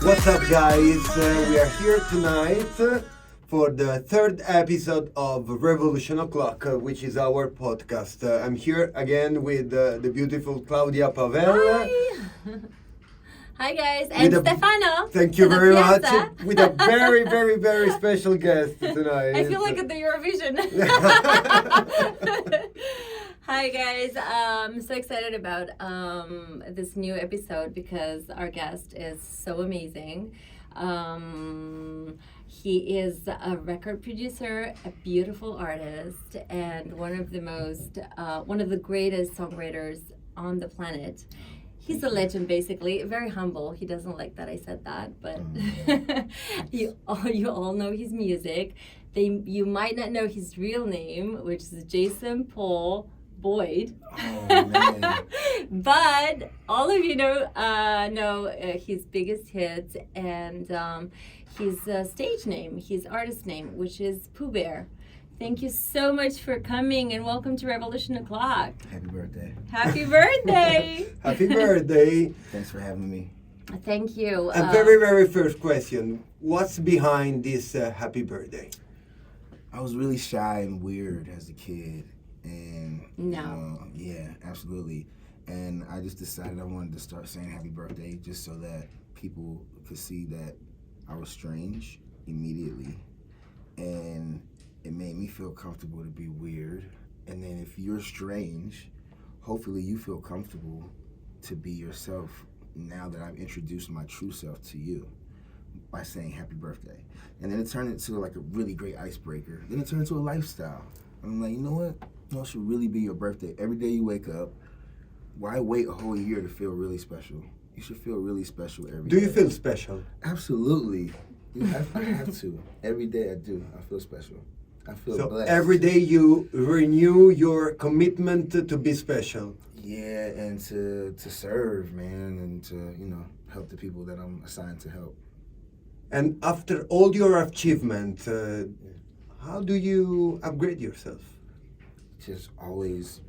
What's up, guys? We are here tonight for the third episode of Revolution O'Clock, which is our podcast. I'm here again with the beautiful Claudia Pavel. Hi! Hi guys, and Stefano. Thank you very much. Piazza. With a very, very, very special guest tonight. I feel like at the Eurovision. Hi guys, I'm so excited about this new episode because our guest is so amazing. He is a record producer, a beautiful artist, and one of the greatest songwriters on the planet. He's a legend, basically. Very humble. He doesn't like that I said that, but you all know his music. You might not know his real name, which is Jason Paul Boyd. Oh, man. But all of you know his biggest hits and his stage name, his artist name, which is Pooh Bear. Thank you so much for coming and welcome to Revolution O'Clock. Happy birthday. Happy birthday! Happy birthday. Thanks for having me. Thank you. And very, very first question. What's behind this happy birthday? I was really shy and weird as a kid. And yeah, absolutely. And I just decided I wanted to start saying happy birthday just so that people could see that I was strange immediately. And it made me feel comfortable to be weird. And then if you're strange, hopefully you feel comfortable to be yourself now that I've introduced my true self to you by saying happy birthday. And then it turned into like a really great icebreaker. Then it turned into a lifestyle. I'm like, you know what? It should really be your birthday. Every day you wake up, why wait a whole year to feel really special? You should feel really special every day. Do you feel special? Absolutely. I have to. Every day I do. I feel special. I feel blessed. Every day you renew your commitment to be special. Yeah, and to serve, man, and to, help the people that I'm assigned to help. And after all your achievements, how do you upgrade yourself? Just always,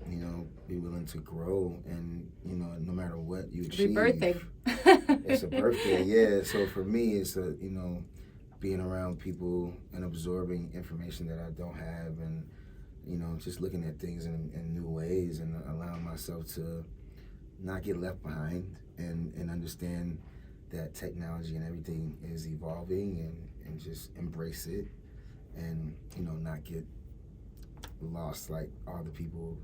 be willing to grow and, no matter what you achieve. Happy birthday. It's a birthday, yeah. So for me, it's being around people and absorbing information that I don't have and, just looking at things in new ways and allowing myself to not get left behind and understand that technology and everything is evolving and just embrace it and, not get lost like all the people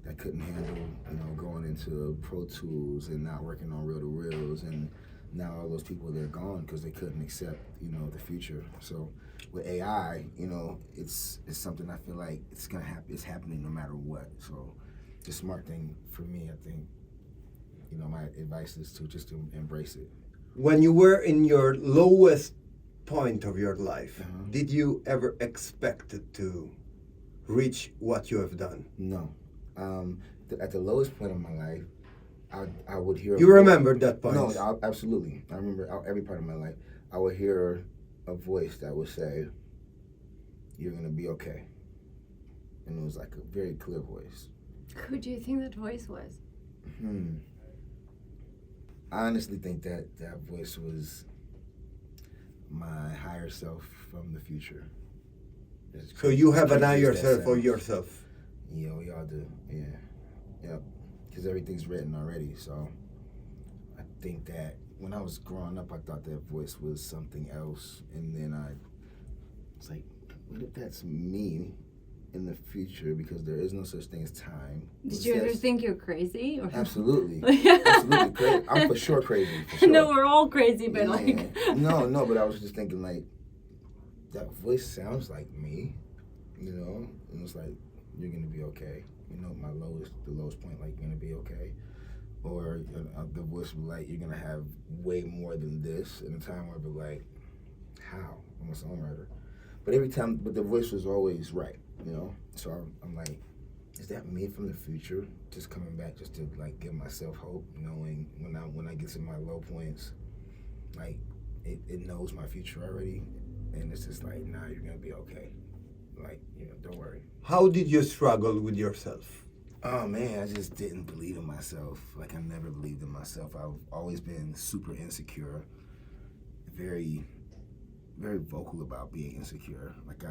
that couldn't handle, going into Pro Tools and not working on reel-to-reels, and now all those people, they're gone because they couldn't accept, the future. So with AI, it's something I feel like it's gonna happen. It's happening no matter what. So the smart thing for me, I think, my advice is to just to embrace it. When you were in your lowest point of your life, did you ever expect to reach what you have done? No. At the lowest point of my life, I would hear... You remember that point? No, absolutely. I remember every part of my life. I would hear a voice that would say, "You're going to be okay." And it was like a very clear voice. Who do you think that voice was? I honestly think that voice was my higher self from the future. So you have an higher self for yourself? Yeah, we all do. Yeah. Yep. Because everything's written already. So I think that when I was growing up, I thought that voice was something else. And then I was like, what if that's me in the future? Because there is no such thing as time. Did you ever think you're crazy? Or? Absolutely. Absolutely crazy. I'm for sure crazy. For sure. No, we're all crazy, but No, but I was just thinking like, that voice sounds like me, and it's like, you're gonna be okay. The lowest point, like, you're gonna be okay. Or the voice will be like, you're gonna have way more than this. In a time where I'll be like, how? I'm a songwriter. But the voice was always right, So I'm like, is that me from the future? Just coming back just to like give myself hope, knowing when I get to my low points, like it knows my future already. And it's just like, nah, you're gonna be okay. Like, don't worry. How did you struggle with yourself? Oh man, I just didn't believe in myself. Like, I never believed in myself. I've always been super insecure. very, very vocal about being insecure. Like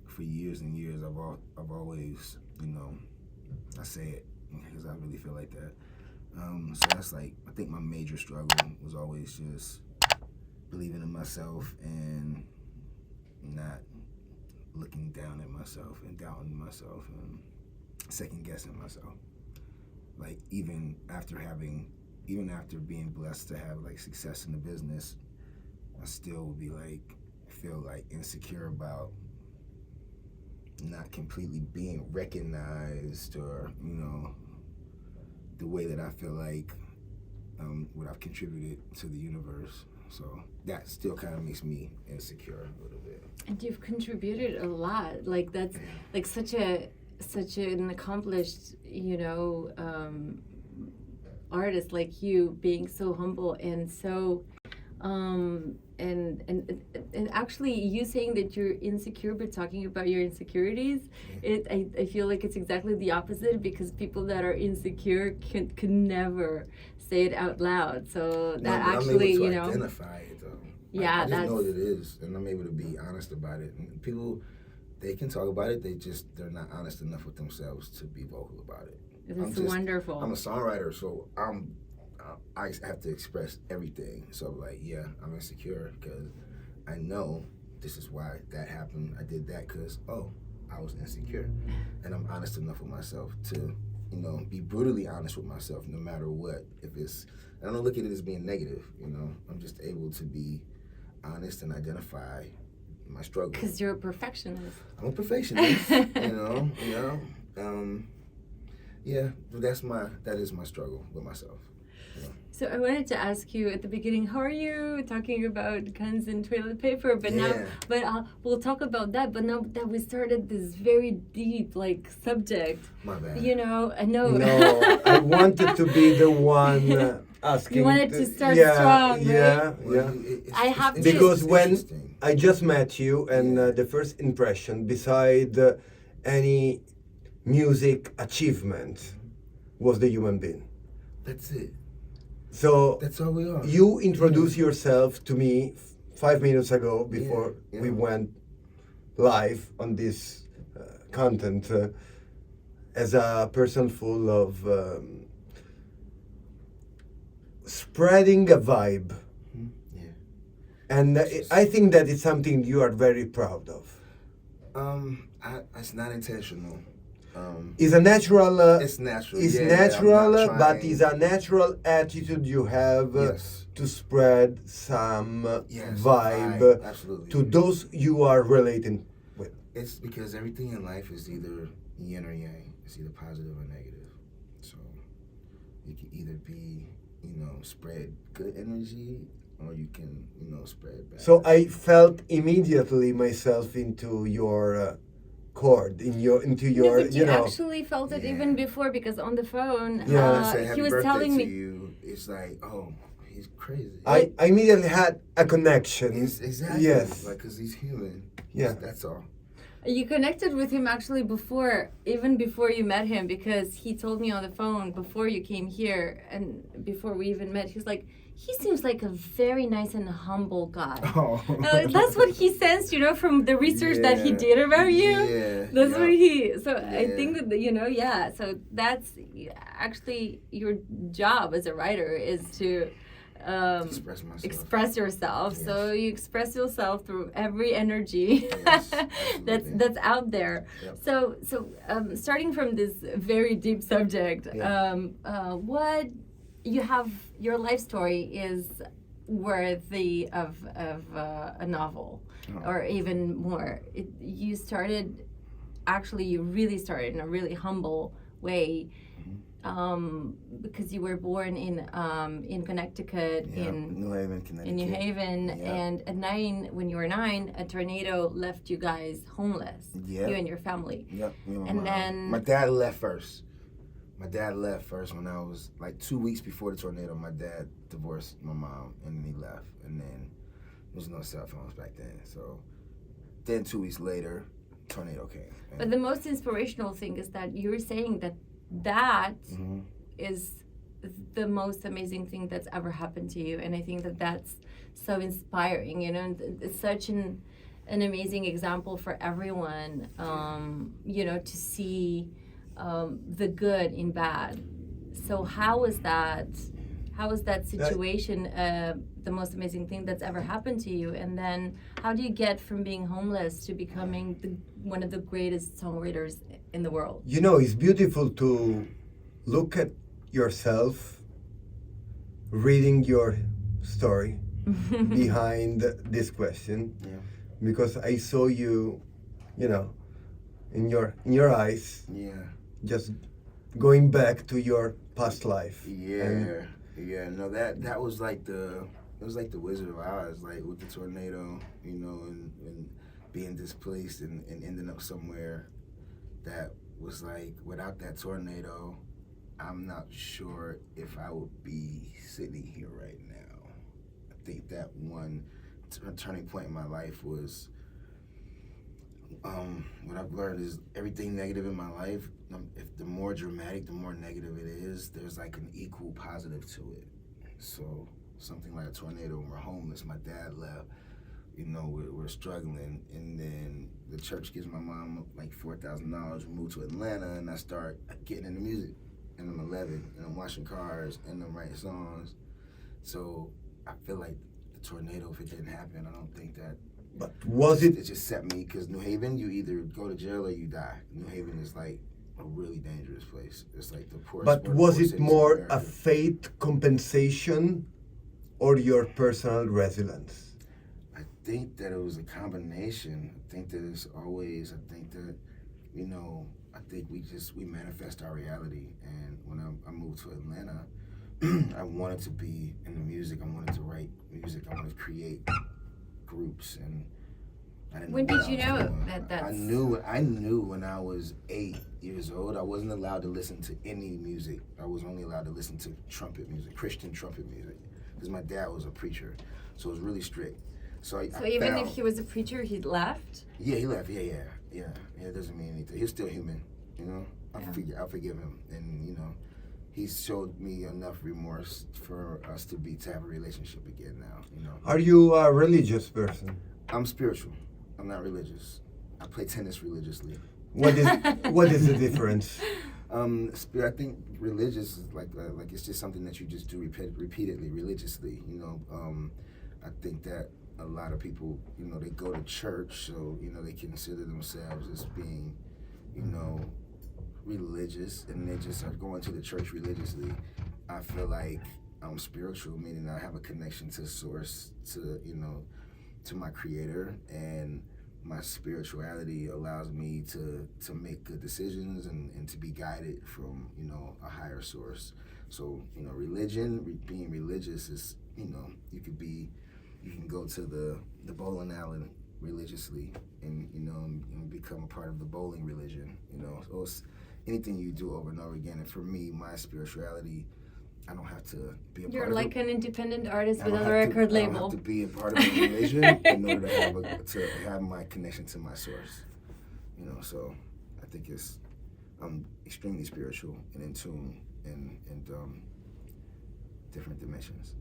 for years and years, I've always, I say it because I really feel like that. So that's like, I think my major struggle was always just believing in myself and not looking down at myself and doubting myself and second guessing myself. Like even after being blessed to have like success in the business, I still would be like, feel like insecure about not completely being recognized or, the way that I feel like what I've contributed to the universe. So that still kind of makes me insecure a little bit. And you've contributed a lot. Like that's like such an accomplished, artist like you, being so humble and so and actually you saying that you're insecure but talking about your insecurities, I feel like it's exactly the opposite, because people that are insecure can never say it out loud. So that actually, I'm able to identify it though. Yeah, I just know what it is, and I'm able to be honest about it. And people, they can talk about it, they're not honest enough with themselves to be vocal about it. That's wonderful. I'm a songwriter, so I have to express everything. So like, yeah, I'm insecure because I know this is why that happened. I did that because, I was insecure. And I'm honest enough with myself to, be brutally honest with myself no matter what. I don't look at it as being negative, I'm just able to be honest and identify my struggle. Because you're a perfectionist. I'm a perfectionist, yeah, that is my struggle with myself. So I wanted to ask you at the beginning, how are you talking about guns and toilet paper? But we'll talk about that. But now that we started this very deep subject, my bad. I know. No, I wanted to be the one asking. You wanted to start strong, yeah, right? Yeah. I have to. Because when I just met you, and the first impression, beside any music achievement, was the human being. That's it. So that's all we are. You introduced yourself to me 5 minutes ago before we went live on this content as a person full of spreading a vibe. Yeah. And I think that is something you are very proud of. It's not intentional. It's a natural. It's natural. It's yeah, natural, but it's a natural attitude you have to spread some vibe absolutely. to those you are relating with. It's because everything in life is either yin or yang. It's either positive or negative. So you can either be, spread good energy, or you can, spread bad. So I felt immediately myself into your. Chord into your, but you actually felt it even before, because on the phone he was telling me you, it's like, he's crazy. I immediately had a connection. Exactly. Yes. Because he's human. Yeah. That's all. You connected with him actually even before you met him, because he told me on the phone before you came here and before we even met, he was like, he seems like a very nice and humble guy. Oh. That's what he sensed, from the research that he did about you. Yeah. That's what I think that, so that's actually your job as a writer, is to express yourself. Yes. So you express yourself through every energy that's out there. Yep. So starting from this very deep subject, what you have, your life story is worthy of a novel, or even more. You really started in a really humble way. Because you were born in Connecticut, in New Haven, Connecticut. In New Haven, and when you were 9, a tornado left you guys homeless. You and your family. Yep. And then my dad left first. When I was 2 weeks before the tornado. My dad divorced my mom, and then he left. And then there was no cell phones back then. So then 2 weeks later, tornado came. But the most inspirational thing is that you were saying that is the most amazing thing that's ever happened to you. And I think that that's so inspiring, you know, and it's such an amazing example for everyone, you know, to see the good in bad. So how was that situation the most amazing thing that's ever happened to you? And then how do you get from being homeless to becoming one of the greatest songwriters in the world? You know, it's beautiful to look at yourself reading your story behind this question, because I saw you, you know, in your eyes, just going back to your past life. No, that was like it was like the Wizard of Oz, like with the tornado, you know, and being displaced and ending up somewhere that was like, without that tornado, I'm not sure if I would be sitting here right now. I think that one turning point in my life was, what I've learned is everything negative in my life, if the more dramatic, the more negative it is, there's like an equal positive to it. So something like a tornado, we're homeless, my dad left, you know, we're struggling, and then the church gives my mom like $4,000, we move to Atlanta, and I start getting into music, and I'm 11, and I'm washing cars, and I'm writing songs. So I feel like the tornado, if it didn't happen, I don't think that. But was it? It just set me, because New Haven, you either go to jail or you die. New Haven is like a really dangerous place. It's like the poorest. But was it more a fate compensation or your personal resilience? I think that it was a combination. I think that it's always, I think that, you know, I think we manifest our reality. And when I moved to Atlanta, I wanted to be in the music. I wanted to write music. I wanted to create groups, and I didn't know. When did you know that? I knew when I was 8 years old. I wasn't allowed to listen to any music. I was only allowed to listen to trumpet music, Christian trumpet music, because my dad was a preacher, so it was really strict. So even if he was a preacher, he left? Yeah, he left. Yeah. It doesn't mean anything. He's still human, you know. I forgive him, and you know, he showed me enough remorse for us to have a relationship again now, you know. Are you a religious person? I'm spiritual. I'm not religious. I play tennis religiously. What is the difference? I think religious is like it's just something that you just do repeatedly, religiously, you know. I think that a lot of people, you know, they go to church, so, you know, they consider themselves as being, you know, religious, and they just are going to the church religiously. I feel like I'm spiritual, meaning I have a connection to source, to, you know, to my creator, and my spirituality allows me to make good decisions and to be guided from, you know, a higher source. So, you know, being religious is, you know, you can go to the bowling alley religiously, and, you know, and become a part of the bowling religion, you know. So it's anything you do over and over again. And for me, my spirituality, I don't have to be a part of it. You're like an independent artist with a record label. I don't have to be a part of a religion in order to have my connection to my source. You know, so I think I'm extremely spiritual and in tune and different dimensions.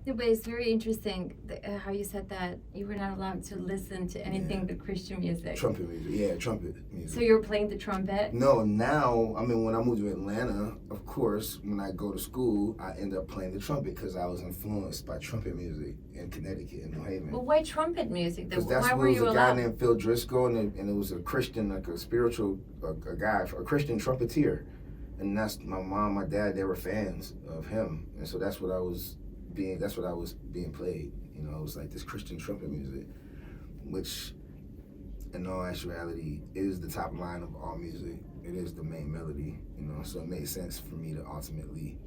No, but it's very interesting how you said that you were not allowed to listen to anything but Christian music. Trumpet music, trumpet music. So you were playing the trumpet? No, now, I mean, when I moved to Atlanta, of course, when I go to school, I end up playing the trumpet because I was influenced by trumpet music in Connecticut, in New Haven. Well, why trumpet music? Because that's why where were it you was a guy allowed? named Phil Driscoll, and it was a Christian, like a spiritual, a guy, a Christian trumpeter. And that's my mom, my dad, they were fans of him. And so that's what I was being played. You know, it was like this Christian trumpet music, which in all actuality is the top line of all music. It is the main melody, you know, so it made sense for me to ultimately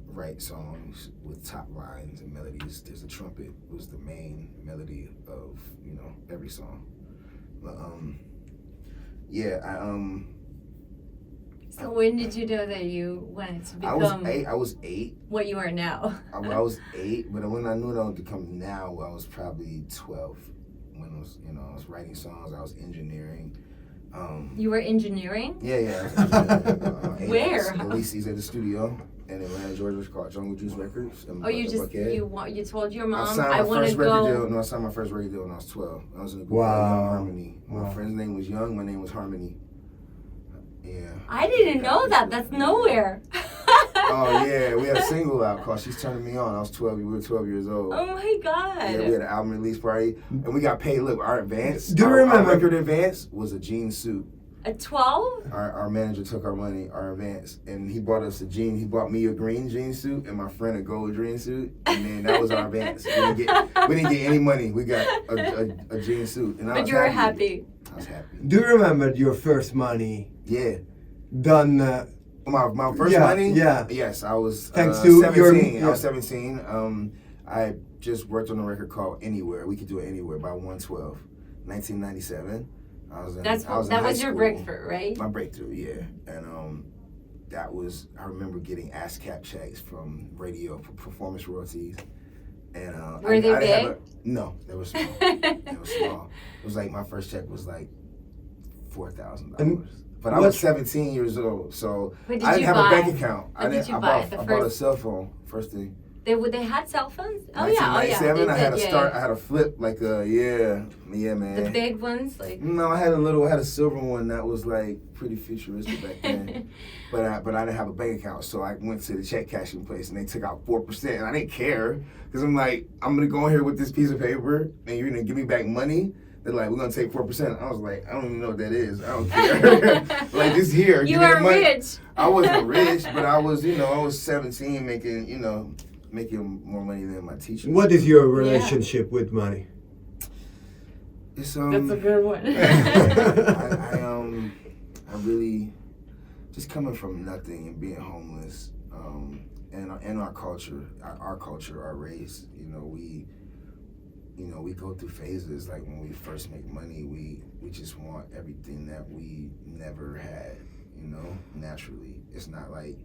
write songs with top lines and melodies. There's the trumpet was the main melody of, you know, every song. But So when did you know that you wanted to become I was eight. What you are now? I was 8, but when I knew that I would become now, I was probably 12. When I was, you know, I was writing songs, I was engineering. You were engineering? Yeah. Where? At the studio. in Atlanta, Georgia. It's called Jungle Juice Records. Oh, you told your mom, I want to record go. deal. No, I signed my first record deal when I was 12. I was in a group Wow. called Young Harmony. Wow. My friend's name was Young. My name was Harmony. Yeah. I didn't know that. That's nowhere. Oh yeah, we had a single out called "She's Turning Me On." I was 12. We were 12 years old. Oh my God. Yeah, we had an album release party, and we got paid. Look, our advance, Do you our remember- record advance was a jean suit. At 12? Our manager took our money, our advance, and he bought us a jean. He bought me a green jean suit and my friend a gold jean suit, and then that was our advance. We didn't get any money. We got a jean suit, and I But was you were happy. happy. I was happy. Do you remember your first money Yeah. done? My first Yeah, money? yeah. Yes, I was Thanks to 17. your- I was 17. I just worked on a record called Anywhere. We Could Do It Anywhere by 112, 1997. I was in That high was your school. breakthrough, right? My breakthrough, yeah. And that was, I remember getting ASCAP checks from radio for performance royalties. And Were they I didn't have big? no, they were small. They were small. It was like my first check was like $4,000. And But I was 17 years old, so What did I didn't you have buy? a bank account. What did you buy? The I bought a first- cell phone first thing. They had cell phones? Oh yeah, oh yeah. 1997, I had They a did, start. yeah. I had a flip like yeah, man. The big ones, like. No, I had a silver one that was like pretty futuristic back then. but I didn't have a bank account, so I went to the check cashing place and they took out 4%, and I didn't care because I'm like, I'm gonna go in here with this piece of paper and you're gonna give me back money. They're like, we're gonna take 4%. I was like, I don't even know what that is. I don't care. Like, just here. You give me the are money. rich. I wasn't rich, but I was 17 making more money than my teacher. What is your relationship with money? It's That's a good one. I really just coming from nothing and being homeless, and our culture, our race. We go through phases. Like when we first make money, we just want everything that we never had. Naturally, it's not like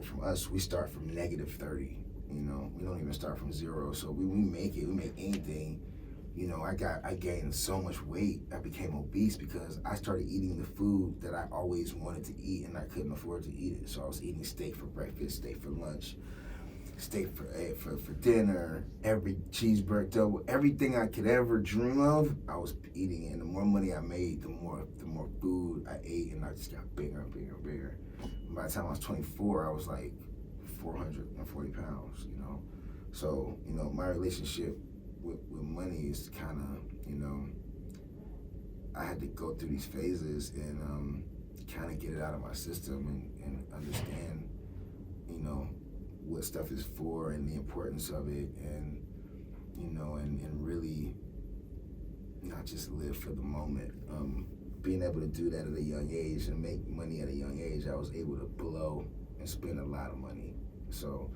from us. We start from -30. We don't even start from zero. So we make anything. I gained so much weight. I became obese because I started eating the food that I always wanted to eat and I couldn't afford to eat it. So I was eating steak for breakfast, steak for lunch, steak for dinner, every cheeseburger, double, everything I could ever dream of, I was eating it. And the more money I made, the more food I ate, and I just got bigger and bigger and bigger. And by the time I was 24, I was like 440 pounds, So, my relationship with money is kind of, I had to go through these phases and kind of get it out of my system and understand, what stuff is for and the importance of it, and really not just live for the moment. Being able to do that at a young age and make money at a young age, I was able to blow and spend a lot of money. So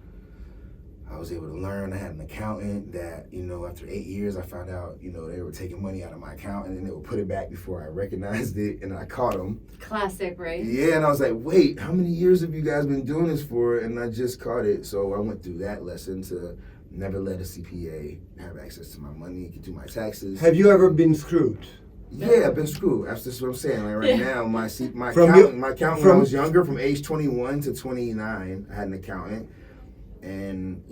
I was able to learn. I had an accountant that, after 8 years, I found out, they were taking money out of my account and then they would put it back before I recognized it, and I caught them. Classic, right? Yeah, and I was like, wait, how many years have you guys been doing this for? And I just caught it. So I went through that lesson to never let a CPA have access to my money, do my taxes. Have you ever been screwed? Yeah, I've been screwed. That's just what I'm saying. Like right now, my From accountant when I was younger, from age 21 to 29, I had an accountant. And,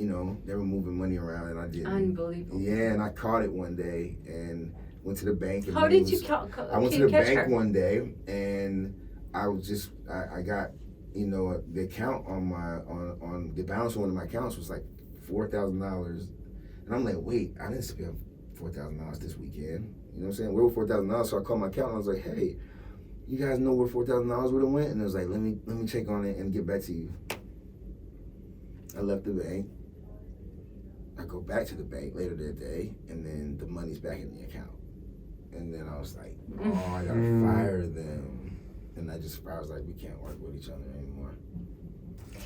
they were moving money around and I didn't. Unbelievable. Yeah, and I caught it one day and went to the bank. And How did you I went to the catch bank her? one day and I was just, I got, the account on the balance on one of my accounts was like $4,000. And I'm like, wait, I didn't spend $4,000 this weekend. You know what I'm saying? Where were $4,000? So I called my accountant. I was like, hey, you guys know where $4,000 would have went? And it was like, let me check on it and get back to you. I left the bank. I go back to the bank later that day, and then the money's back in the account. And then I was like, I gotta fire them. And I was like, we can't work with each other anymore.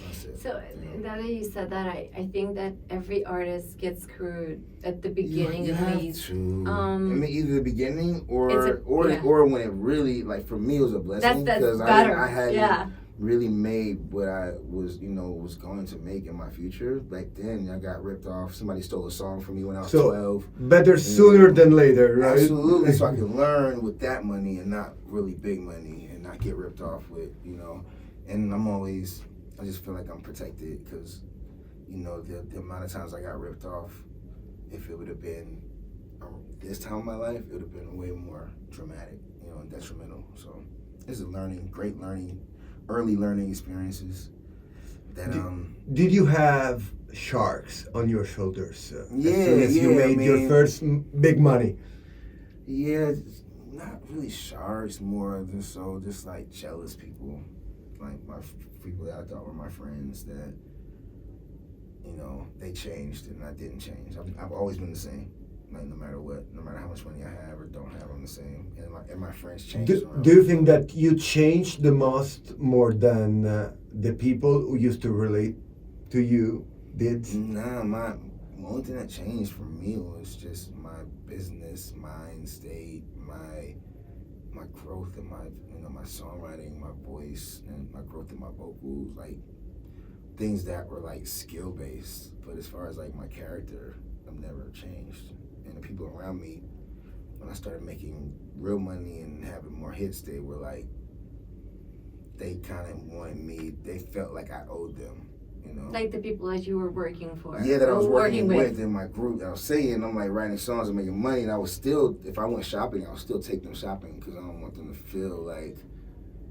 That's it. So now that you said that, I think that every artist gets screwed at the beginning you at have least. to. Either the beginning or yeah. or when it really, like for me, it was a blessing That's because better. I hadn't yeah. really made what I was, was going to make in my future. Back then, I got ripped off. Somebody stole a song from me when I was 12. Better sooner than later, right? Absolutely. So I can learn with that money and not really big money and not get ripped off with, And I'm always, I just feel like I'm protected because, you know, the amount of times I got ripped off, if it would have been this time of my life, it would have been way more dramatic, you know, and detrimental. So this is great learning, early learning experiences. That Did you have sharks on your shoulders as Yeah, soon as you yeah, made I your mean- first big money? Yeah, not really sharks, more just like jealous people, like people that I thought were my friends that, you know, they changed and I didn't change. I've always been the same. Like no matter how much money I have or don't have, I'm the same. And my friends change. Do you think that you changed the most more than the people who used to relate to you did? Nah, my only thing that changed for me was just my business mind state, my growth in my songwriting, my voice, and my growth in my vocals, like things that were like skill based. But as far as like my character, I've never changed. And the people around me, when I started making real money and having more hits, they were like, they kind of wanted me. They felt like I owed them. You know? Like the people that you were working for. Yeah, that I was or working with in my group. I was singing, I'm like writing songs and making money, and I was still, if I went shopping, I would still take them shopping because I don't want them to feel like.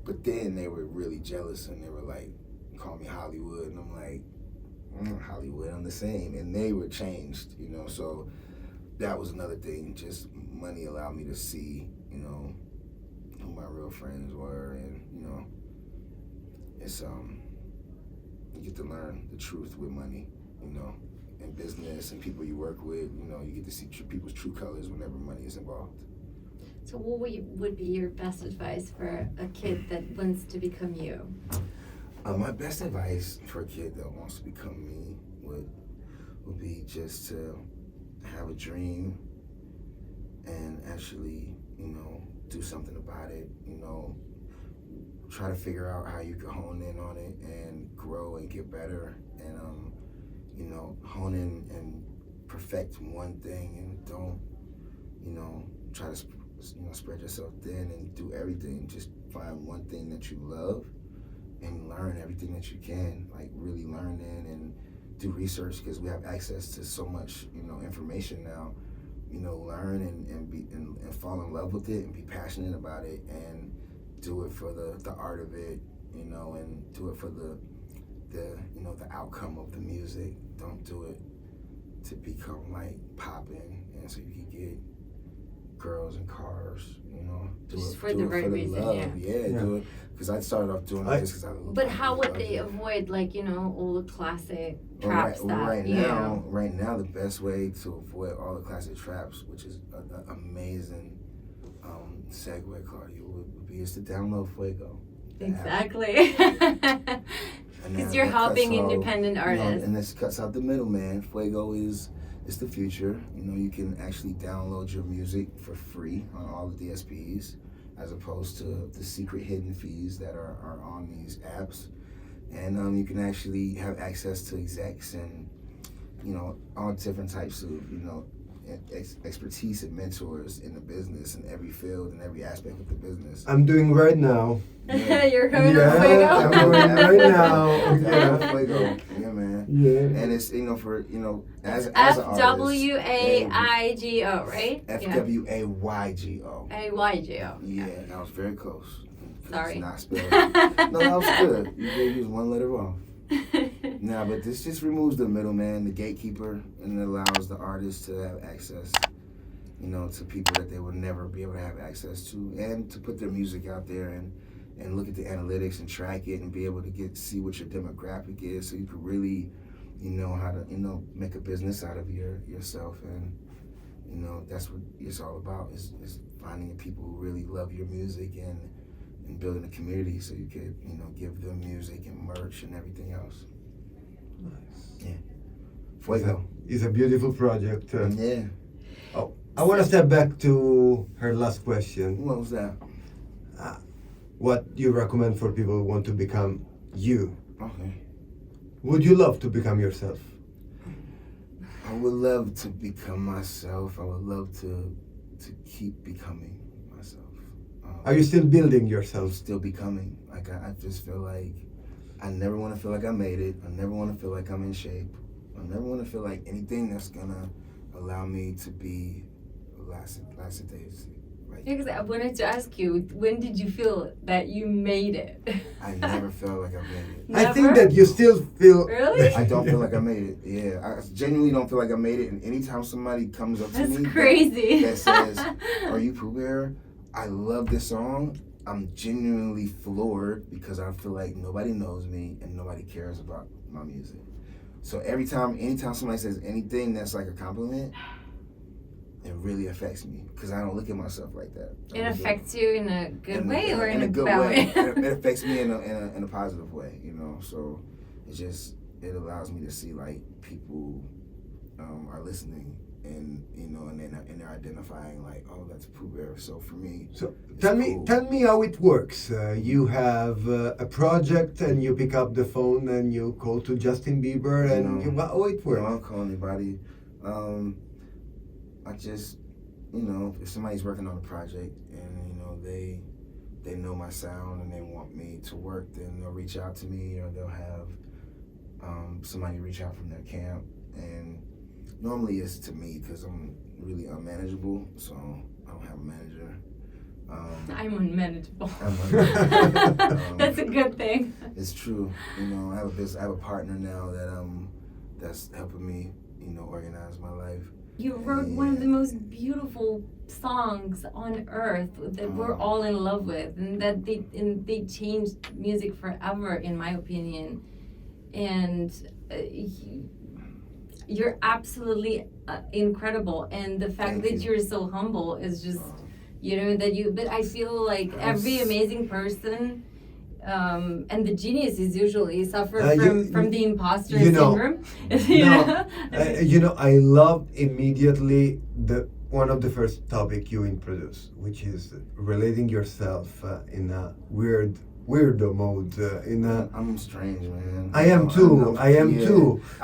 But then they were really jealous and they were like, call me Hollywood, and I'm like, Hollywood, I'm the same, and they were changed, you know. So that was another thing. Just money allowed me to see, you know, who my real friends were, and you know, it's you get to learn the truth with money, you know, and business and people you work with. You know, you get to see people's true colors whenever money is involved. So what would be your best advice for a kid that wants to become you? My best advice for a kid that wants to become me would be just to have a dream and actually, you know, do something about it, you know, try to figure out how you can hone in on it and grow and get better and, you know, hone in and perfect one thing and don't, you know, try to, you know, spread yourself thin and do everything. Just find one thing that you love and learn everything that you can, like really learn in and do research because we have access to so much, you know, information now. You know, learn and fall in love with it and be passionate about it and do it for the art of it, you know, and do it for the you know, the outcome of the music. Don't do it to become like popping and so you can get girls and cars, you know. Just for the right reason, love. Yeah, do it. Because I started off doing it just because I love it. But how would they avoid, like, you know, all the classic traps right now, the best way to avoid all the classic traps, which is an amazing segue, Claudia, would be is to download Fuego. Exactly. Because you're helping independent artists. You know, and this cuts out the middleman. Fuego is the future. You know, you can actually download your music for free on all the DSPs, as opposed to the secret hidden fees that are on these apps. And you can actually have access to execs and, you know, all different types of, you know, expertise and mentors in the business in every field and every aspect of the business. I'm doing right now. Yeah. You're going to Fuego? I'm doing right now. Yeah, Fuego. Yeah, man. Yeah. And it's, you know, for, you know, as an artist. FWAIGO, right? FWAYGO. AYGO. Yeah, that was very close. Sorry. It's not spelled. No, that was good. You did use one letter off. Nah, but this just removes the middleman, the gatekeeper, and it allows the artist to have access, you know, to people that they would never be able to have access to, and to put their music out there and look at the analytics and track it and be able to see what your demographic is, so you can really, you know, how to, you know, make a business out of yourself. And, you know, that's what it's all about, is finding people who really love your music and building a community so you could, you know, give them music and merch and everything else. Nice. Yeah. Fuego. It's a beautiful project. Yeah. Oh, I want to step back to her last question. What was that? What you recommend for people who want to become you? Okay. Would you love to become yourself? I would love to become myself. I would love to keep becoming myself. Are you still building I'm yourself? still becoming. Like I just feel like I never want to feel like I made it. I never want to feel like I'm in shape. I never want to feel like anything that's gonna allow me to be lackadaisy. Right? Because I wanted to ask you, when did you feel that you made it? I never felt like I made it. I think that you still feel. Really? I don't feel like I made it. Yeah, I genuinely don't feel like I made it. And anytime somebody comes up to That's me crazy. that says, "Are you Pooh Bear? I love this song." I'm genuinely floored because I feel like nobody knows me and nobody cares about my music. So anytime somebody says anything that's like a compliment, it really affects me because I don't look at myself like that. It affects you in a good way or in a good bad way? It affects me in a positive way, you know. So it allows me to see like people are listening and and they're identifying like, oh, that's Pooh Bear. So for me, So tell me how it works. You have a project and you pick up the phone and you call to Justin Bieber and how it I works. don't call anybody. I just, if somebody's working on a project and they know my sound and they want me to work, then they'll reach out to me or they'll have somebody reach out from their camp. And normally it's to me because I'm really unmanageable, so I don't have a manager. I'm unmanageable. I'm unmanageable. That's a good thing. It's true. I have a partner now that's helping me, organize my life. You wrote one of the most beautiful songs on earth that we're all in love with, and that they changed music forever, in my opinion. And you're absolutely incredible, and the fact that you're so humble is just, but I feel like every amazing person, and the geniuses usually suffer from the imposter syndrome. I love immediately one of the first topic you introduced, which is relating yourself in a weirdo mode. I'm strange, man. I am too. I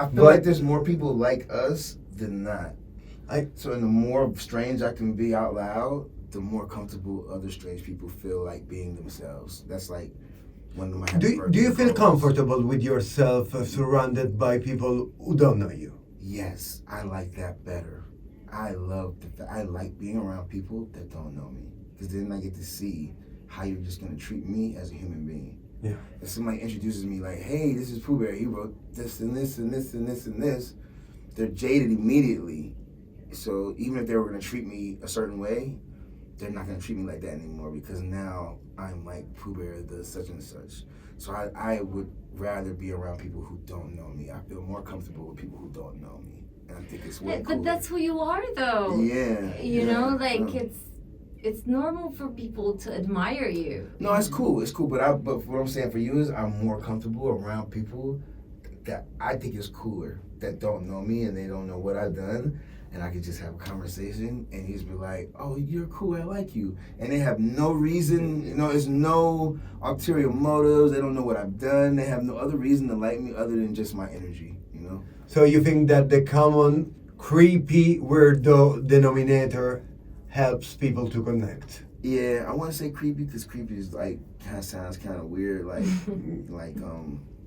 feel like there's more people like us than not. So the more strange I can be out loud, the more comfortable other strange people feel like being themselves. That's like one of my Do you feel comfortable with yourself surrounded by people who don't know you? Yes, I like that better. I like being around people that don't know me, because then I get to see how you're just gonna treat me as a human being. Yeah. If somebody introduces me like, hey, this is Pooh Bear, he wrote this and this and this and this and this, they're jaded immediately. So even if they were gonna treat me a certain way, they're not gonna treat me like that anymore, because now I'm like Pooh Bear, the such and such. So I would rather be around people who don't know me. I feel more comfortable with people who don't know me. And I think it's way cooler. But that's who you are, though. Yeah. It's normal for people to admire you. No, it's cool. It's cool. But what I'm saying for you is I'm more comfortable around people that I think is cooler, that don't know me and they don't know what I've done. And I could just have a conversation and he's be like, oh, you're cool, I like you. And they have no reason, there's no ulterior motives. They don't know what I've done. They have no other reason to like me other than just my energy, So you think that the common creepy weirdo denominator helps people to connect? Yeah, I want to say creepy because creepy is like sounds kind of weird, like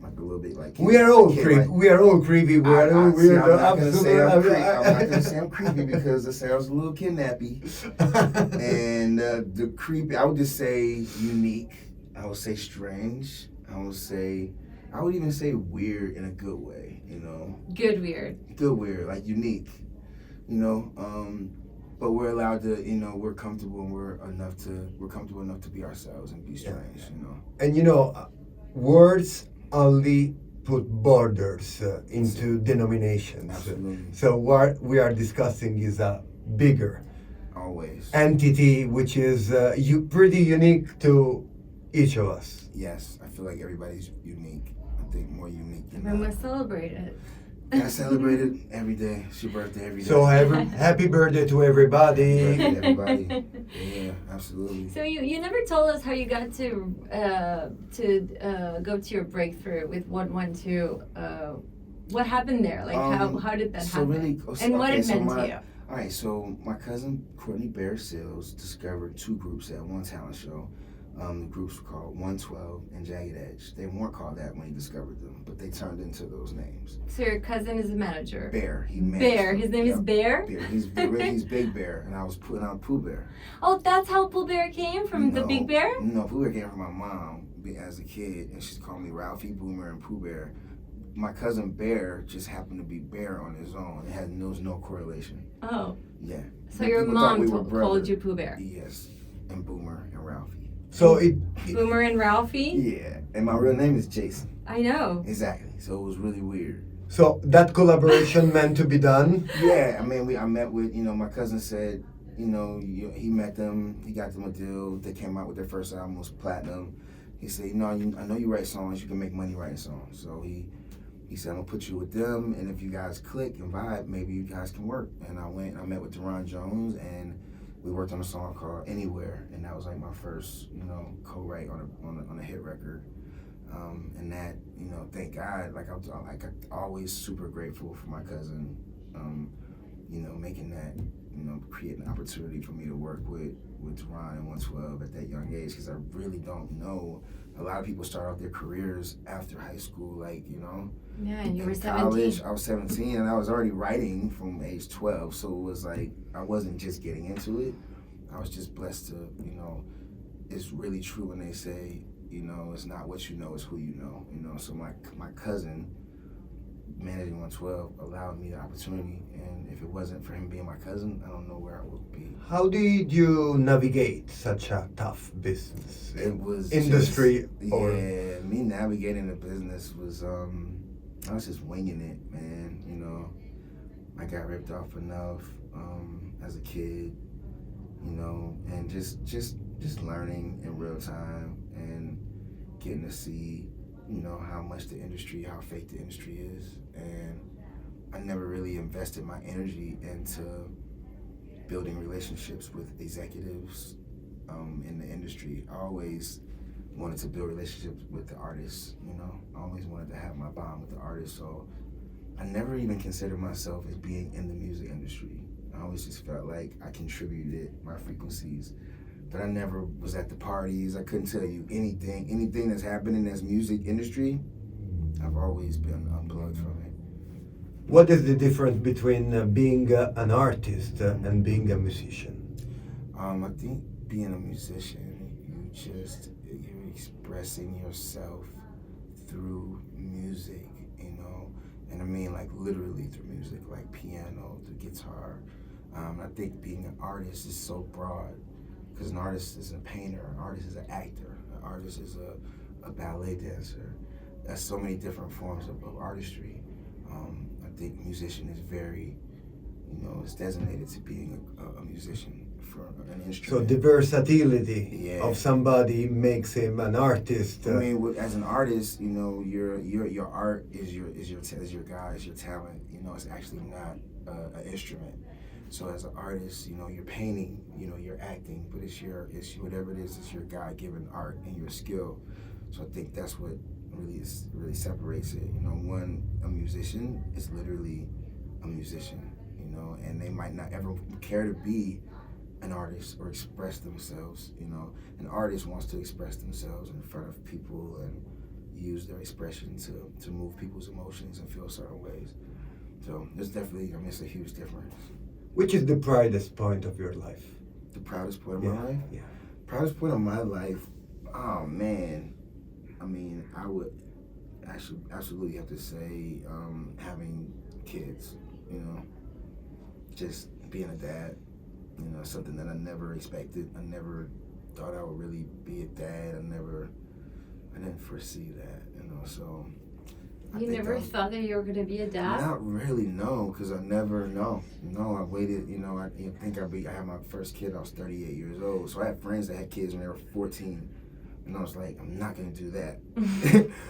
a little bit like. We are all creepy. We are all creepy. We are all weird. I'm not gonna say I'm creepy because it sounds a little kidnappy. And the creepy, I would just say unique. I would say strange. I would even say weird in a good way. Good weird. Good weird, like unique. But we're allowed to, we're comfortable and we're comfortable enough to be ourselves and be strange. And words only put borders into denominations. Absolutely. So what we are discussing is a bigger entity, which is pretty unique to each of us. Yes, I feel like everybody's unique. I think more unique than We must celebrate it. I celebrate it every day. It's your birthday every day. So happy birthday to everybody. Happy birthday, everybody. Yeah, absolutely. So you never told us how you got to go to your breakthrough with 112. What happened there? Like how did that happen? Really, and what it meant to you? All right, so my cousin Courtney Bear Sales discovered two groups at one talent show. The groups were called 112 and Jagged Edge. They weren't called that when he discovered them, but they turned into those names. So your cousin is a manager. Bear. He Bear. His name is Bear? Bear. He's Big Bear, and I was putting out Pooh Bear. Oh, that's how Pooh Bear came from the Big Bear? No, Pooh Bear came from my mom as a kid, and she called me Ralphie, Boomer, and Pooh Bear. My cousin Bear just happened to be Bear on his own. There was no correlation. Oh. Yeah. So your mom called you Pooh Bear? Yes, and Boomer and Ralphie. So Boomer and Ralphie? Yeah, and my real name is Jason. I know. Exactly. So it was really weird. So that collaboration meant to be done? Yeah, I mean, I met with, my cousin said, he met them, he got them a deal. They came out with their first album, was platinum. He said, I know you write songs, you can make money writing songs. So he said, I'm gonna put you with them, and if you guys click and vibe, maybe you guys can work. And I met with Deron Jones, and we worked on a song called Anywhere, and that was like my first, co-write on a hit record. And that, thank God, I'm always super grateful for my cousin, making that, creating an opportunity for me to work with Deron and 112 at that young age, because I really don't know. A lot of people start out their careers after high school, Yeah, and you were 17. College, I was 17, and I was already writing from age 12, so it was like, I wasn't just getting into it. I was just blessed to, it's really true when they say, it's not what you know, it's who you know. So my cousin, managing 112, allowed me the opportunity, and if it wasn't for him being my cousin, I don't know where I would be. How did you navigate such a tough business? It was industry me navigating the business was I was just winging it, man. I got ripped off enough as a kid, and just learning in real time and getting to see, how much how fake the industry is. And I never really invested my energy into building relationships with executives in the industry. I always wanted to build relationships with the artists, I always wanted to have my bond with the artists. So I never even considered myself as being in the music industry. I always just felt like I contributed my frequencies, but I never was at the parties. I couldn't tell you anything that's happening as music industry. I've always been unplugged from it. What is the difference between being an artist and being a musician? I think being a musician, you're expressing yourself through music, and I mean like literally through music, like piano, through guitar. I think being an artist is so broad, because an artist is a painter, an artist is an actor, an artist is a ballet dancer. There's so many different forms of artistry. I think musician is very, it's designated to being a musician for an instrument. So the versatility of somebody makes him an artist. I mean, as an artist, your art is your talent. It's actually not an instrument. So as an artist, you're painting, you're acting, but it's whatever it is, it's your God-given art and your skill. So I think that's what really separates it. A musician is literally a musician, and they might not ever care to be an artist or express themselves. An artist wants to express themselves in front of people and use their expression to move people's emotions and feel certain ways. So there's definitely, it's a huge difference. Which is the proudest point of your life? The proudest point of my life? Yeah. Proudest point of my life? Oh, man. I mean, I would actually absolutely have to say having kids, just being a dad, something that I never expected. I never thought I would really be a dad. I didn't foresee that, so. You never thought that you were going to be a dad? Not really, no, because I never, no, I waited, I had my first kid, I was 38 years old, so I had friends that had kids when they were 14, and I was like, I'm not going to do that.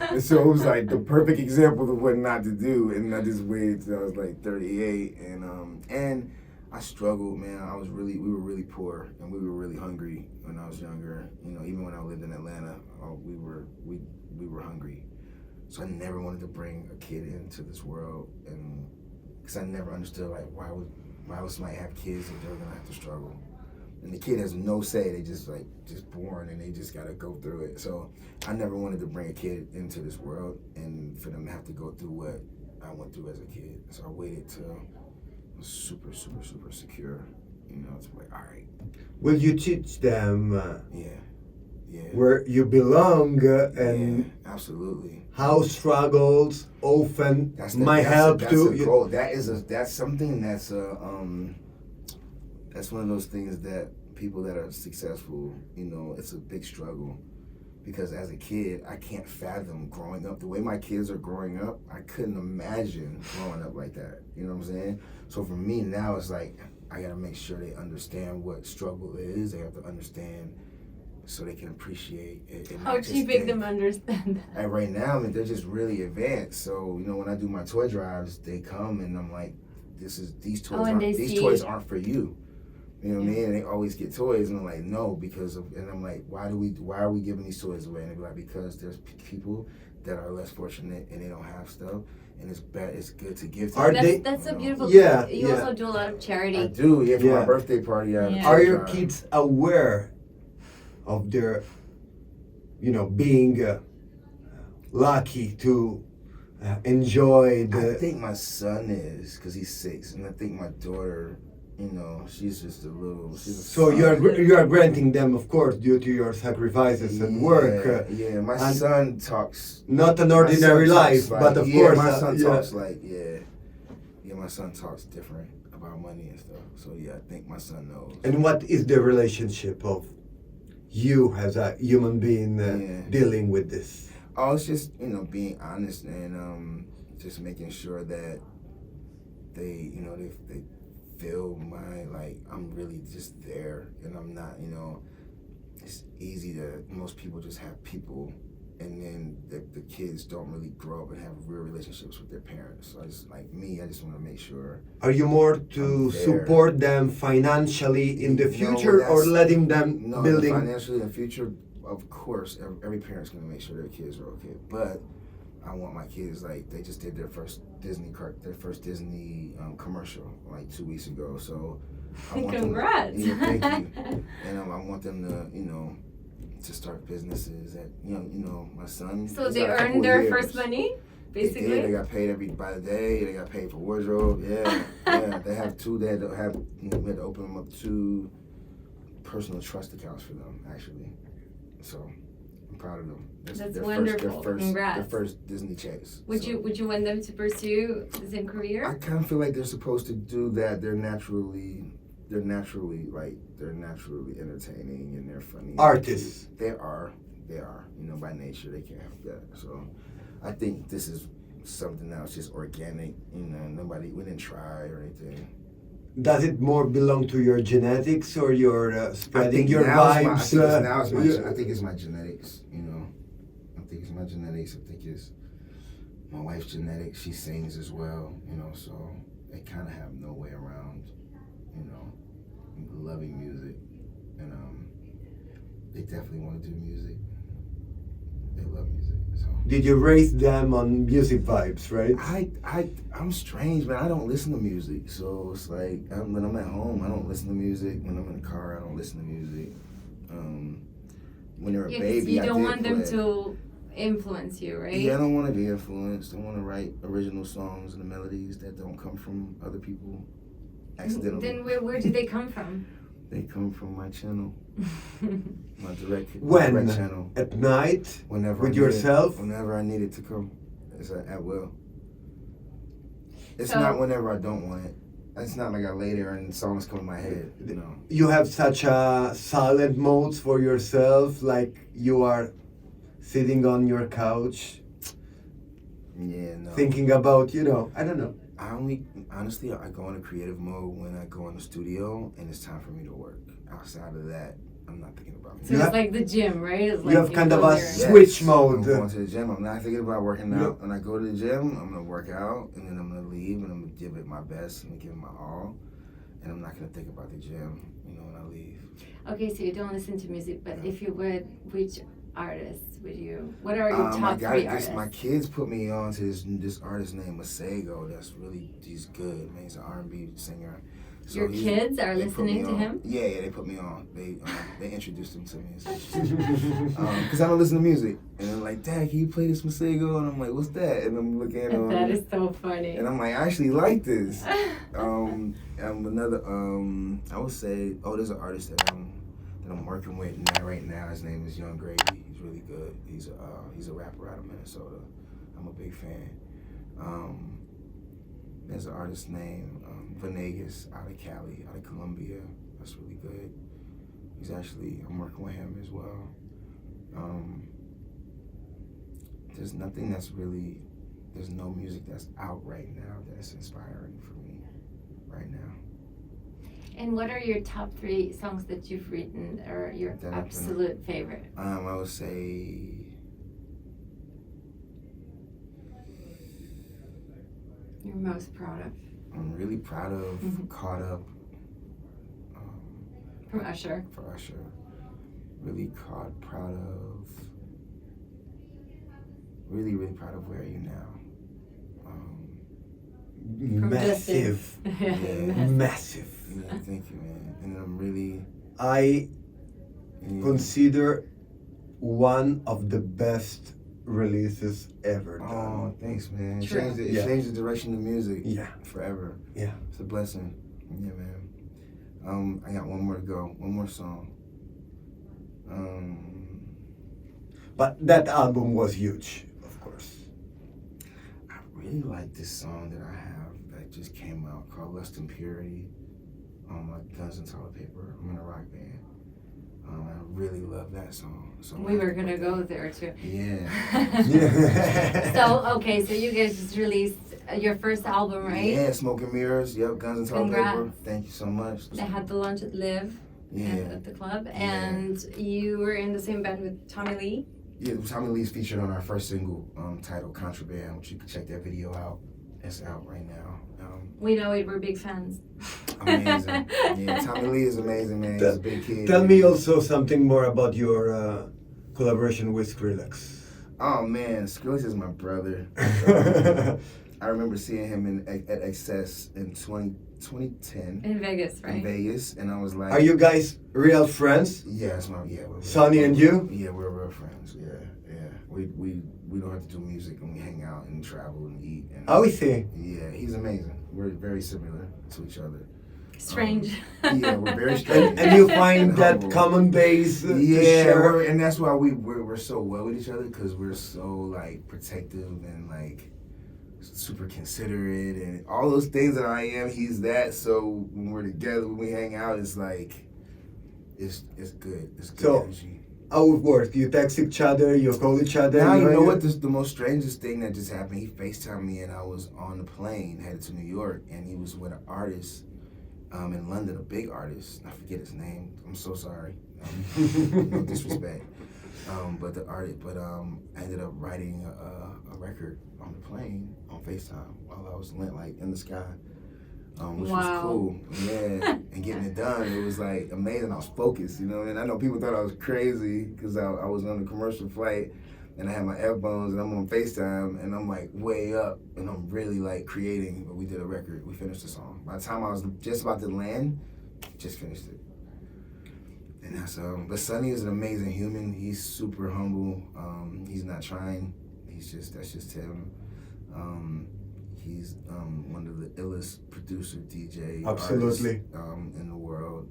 And so it was like the perfect example of what not to do, and I just waited till I was like 38, and I struggled, man. We were really poor, and we were really hungry when I was younger. Even when I lived in Atlanta, we were hungry. So I never wanted to bring a kid into this world, and because I never understood why would somebody have kids if they were gonna have to struggle. And the kid has no say. They just born and they just gotta go through it. So I never wanted to bring a kid into this world and for them to have to go through what I went through as a kid. So I waited till I was super, super, super secure. You know, it's like, all right. Will you teach them Yeah. where you belong and yeah, absolutely. how struggles often That's help that's to a goal. That's something that's that's one of those things that people that are successful, you know, it's a big struggle. Because as a kid, I can't fathom growing up. The way my kids are growing up, I couldn't imagine growing up like that. You know what I'm saying? So for me now, it's like, I gotta make sure they understand what struggle is. They have to understand so they can appreciate it. And How do you make them understand that? And right now, I mean, they're just really advanced. So, you know, when I do my toy drives, they come and I'm like, these toys aren't for you. You know what I mean? And they always get toys, and I'm like, no, and I'm like, why are we giving these toys away? And they're like, because there's people that are less fortunate and they don't have stuff, and it's good to give to them. That's so beautiful. Yeah, You also do a lot of charity. I do, for my birthday party. Are your kids aware of their, you know, being lucky to enjoy I think my son is, because he's 6, and I think my daughter, you know, she's just a little. So you are granting them, of course, due to your sacrifices and work. My son talks. Not an ordinary life, but of course. My son talks my son talks different about money and stuff. So I think my son knows. And what is the relationship of you as a human being dealing with this? Oh, it's just, you know, being honest and just making sure that they, you know, they feel I'm really just there, and I'm not, you know, it's easy to, most people just have people, and then the kids don't really grow up and have real relationships with their parents. So I just want to make sure. Are you more to support them financially in the future, or letting them building? Financially in the future, of course, every parent's going to make sure their kids are okay, but I want my kids, they just did their first Disney commercial 2 weeks ago. So I want Congrats! Thank you. And I want them to, you know, to start businesses that, you know, my son. So they earned their first money, basically. They got paid by the day. They got paid for wardrobe. Yeah. They have 2. We had to open them up 2 personal trust accounts for them, actually. So I'm proud of them. That's wonderful. Congrats. Their first Disney chase. Would you want them to pursue the same career? I kind of feel like they're supposed to do that. They're naturally entertaining, and they're funny. Artists. They are. You know, by nature, they can't help that. So I think this is something that was just organic. You know, we didn't try or anything. Does it more belong to your genetics, or your spreading your vibes? I think it's my genetics, you know. I think it's my genetics. I think it's my wife's genetics. She sings as well, you know, so they kind of have no way around, you know, loving music. And they definitely want to do music. They love music. So. Did you raise them on music vibes, right? I'm strange, man. I don't listen to music, so it's like when I'm at home, I don't listen to music. When I'm in the car, I don't listen to music. When they're a baby, you don't want them to influence you, right? Yeah, I don't want to be influenced. I want to write original songs and the melodies that don't come from other people accidentally. Then where do they come from? They come from my channel. My direct channel. At night? Whenever with yourself? Whenever I need it to come. It's at will. It's not whenever I don't want it. It's not like I lay there and songs come in my head, you know. You have such a silent modes for yourself, like you are sitting on your couch. Yeah, no. Thinking about, you know, I don't know. Honestly, I go into creative mode when I go in the studio and it's time for me to work. Outside of that, I'm not thinking about it. So it's like the gym, right? It's you have kind of a switch mode. I'm going to the gym. I'm not thinking about working out. When I go to the gym, I'm going to work out, and then I'm going to leave, and I'm going to give it my best, and give it my all. And I'm not going to think about the gym, you know, when I leave. Okay, so you don't listen to music, but if you would, which artists would you? What are your top 3 artists? My kids put me on to this artist named Masego. He's good, man. He's an R&B singer. So Your kids are they put me listening to on. him? Yeah, they put me on. They introduced him to me. Because I don't listen to music. And they're like, Dad, can you play this Masego? And I'm like, what's that? And I'm looking at him. That is so funny. And I'm like, I actually like this. Another, I would say, there's an artist that I'm working with right now. His name is Cristian Greger. He's really good. He's a rapper out of Minnesota. I'm a big fan. There's an artist named Venegas out of Cali, out of Colombia. That's really good. I'm working with him as well. There's no music that's out right now that's inspiring for me right now. And what are your top 3 songs that you've written, or your absolute favorite? I would say You're most proud of? I'm really proud of Caught Up. From Usher. For Usher. Really proud of. Really, really proud of Where Are You Now. Massive. Massive. Yeah, thank you, man. And I'm really. I consider one of the best releases ever done. Oh, thanks, man. It True. changed the direction of music. Yeah. Forever. Yeah. It's a blessing. Yeah, man. I got one more to go. One more song. But that album was huge, of course. I really like this song that I have that just came out called Lust and Purity on my Guns and Toilet Paper. I'm in a rock band. I really love that song. So We were gonna go there too. Yeah. So you guys just released your first album, right? Yeah, Smoke and Mirrors. Yep, Guns and Toilet Congrats. Paper. Thank you so much. They had the launch at Live at the club, and you were in the same band with Tommy Lee. Yeah, Tommy Lee's featured on our first single titled Contraband, which you can check that video out. It's out right now. We know it. We're big fans. Amazing. Yeah, Tommy Lee is amazing, man. He's a big kid. Tell me also something more about your collaboration with Skrillex. Oh man, Skrillex is my brother. I remember seeing him at Excess in 2010. In Vegas, right? In Vegas, and I was like, Are you guys real friends? Yeah, Sonny and you? Yeah, we're real friends. Yeah. We don't have to do music, and we hang out and travel and eat. And, Oh, we see. Yeah, he's amazing. We're very similar to each other. Strange. Yeah, we're very strange. And you find that humble. common base to Yeah, share. and that's why we're so well with each other, because we're so like protective and like super considerate and all those things that I am. He's that. So when we're together, when we hang out, it's like it's good. It's good So, energy. How it works? You text each other, you call each other. Now, you know hang what? out? The most strangest thing that just happened, he FaceTimed me and I was on the plane headed to New York, and he was with an artist in London, a big artist. I forget his name. I'm so sorry. No disrespect. But I ended up writing a record on the plane on FaceTime while I was like in the sky. Which was cool. Yeah, and getting it done, it was like amazing. I was focused, and I know people thought I was crazy because I was on a commercial flight and I had my headphones and I'm on FaceTime and I'm like way up and I'm really like creating. But we did a record. We finished the song. By the time I was just about to land, just finished it. And that's but Sonny is an amazing human. He's super humble. He's not trying. That's just him. He's one of the illest producer, DJ, Absolutely. artists in the world.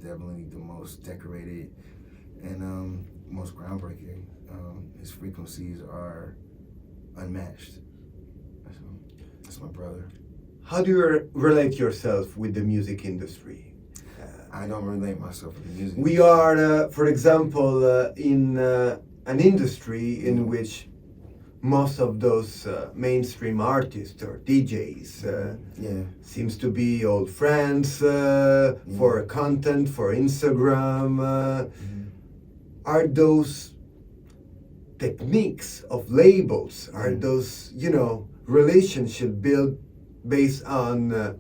Definitely the most decorated and most groundbreaking. His frequencies are unmatched. That's my brother. How do you relate yourself with the music industry? I don't relate myself with the music. We are, for example, in an industry in which most of those mainstream artists or DJs seems to be old friends for content, for Instagram. Are those techniques of labels, are those, relationship built based on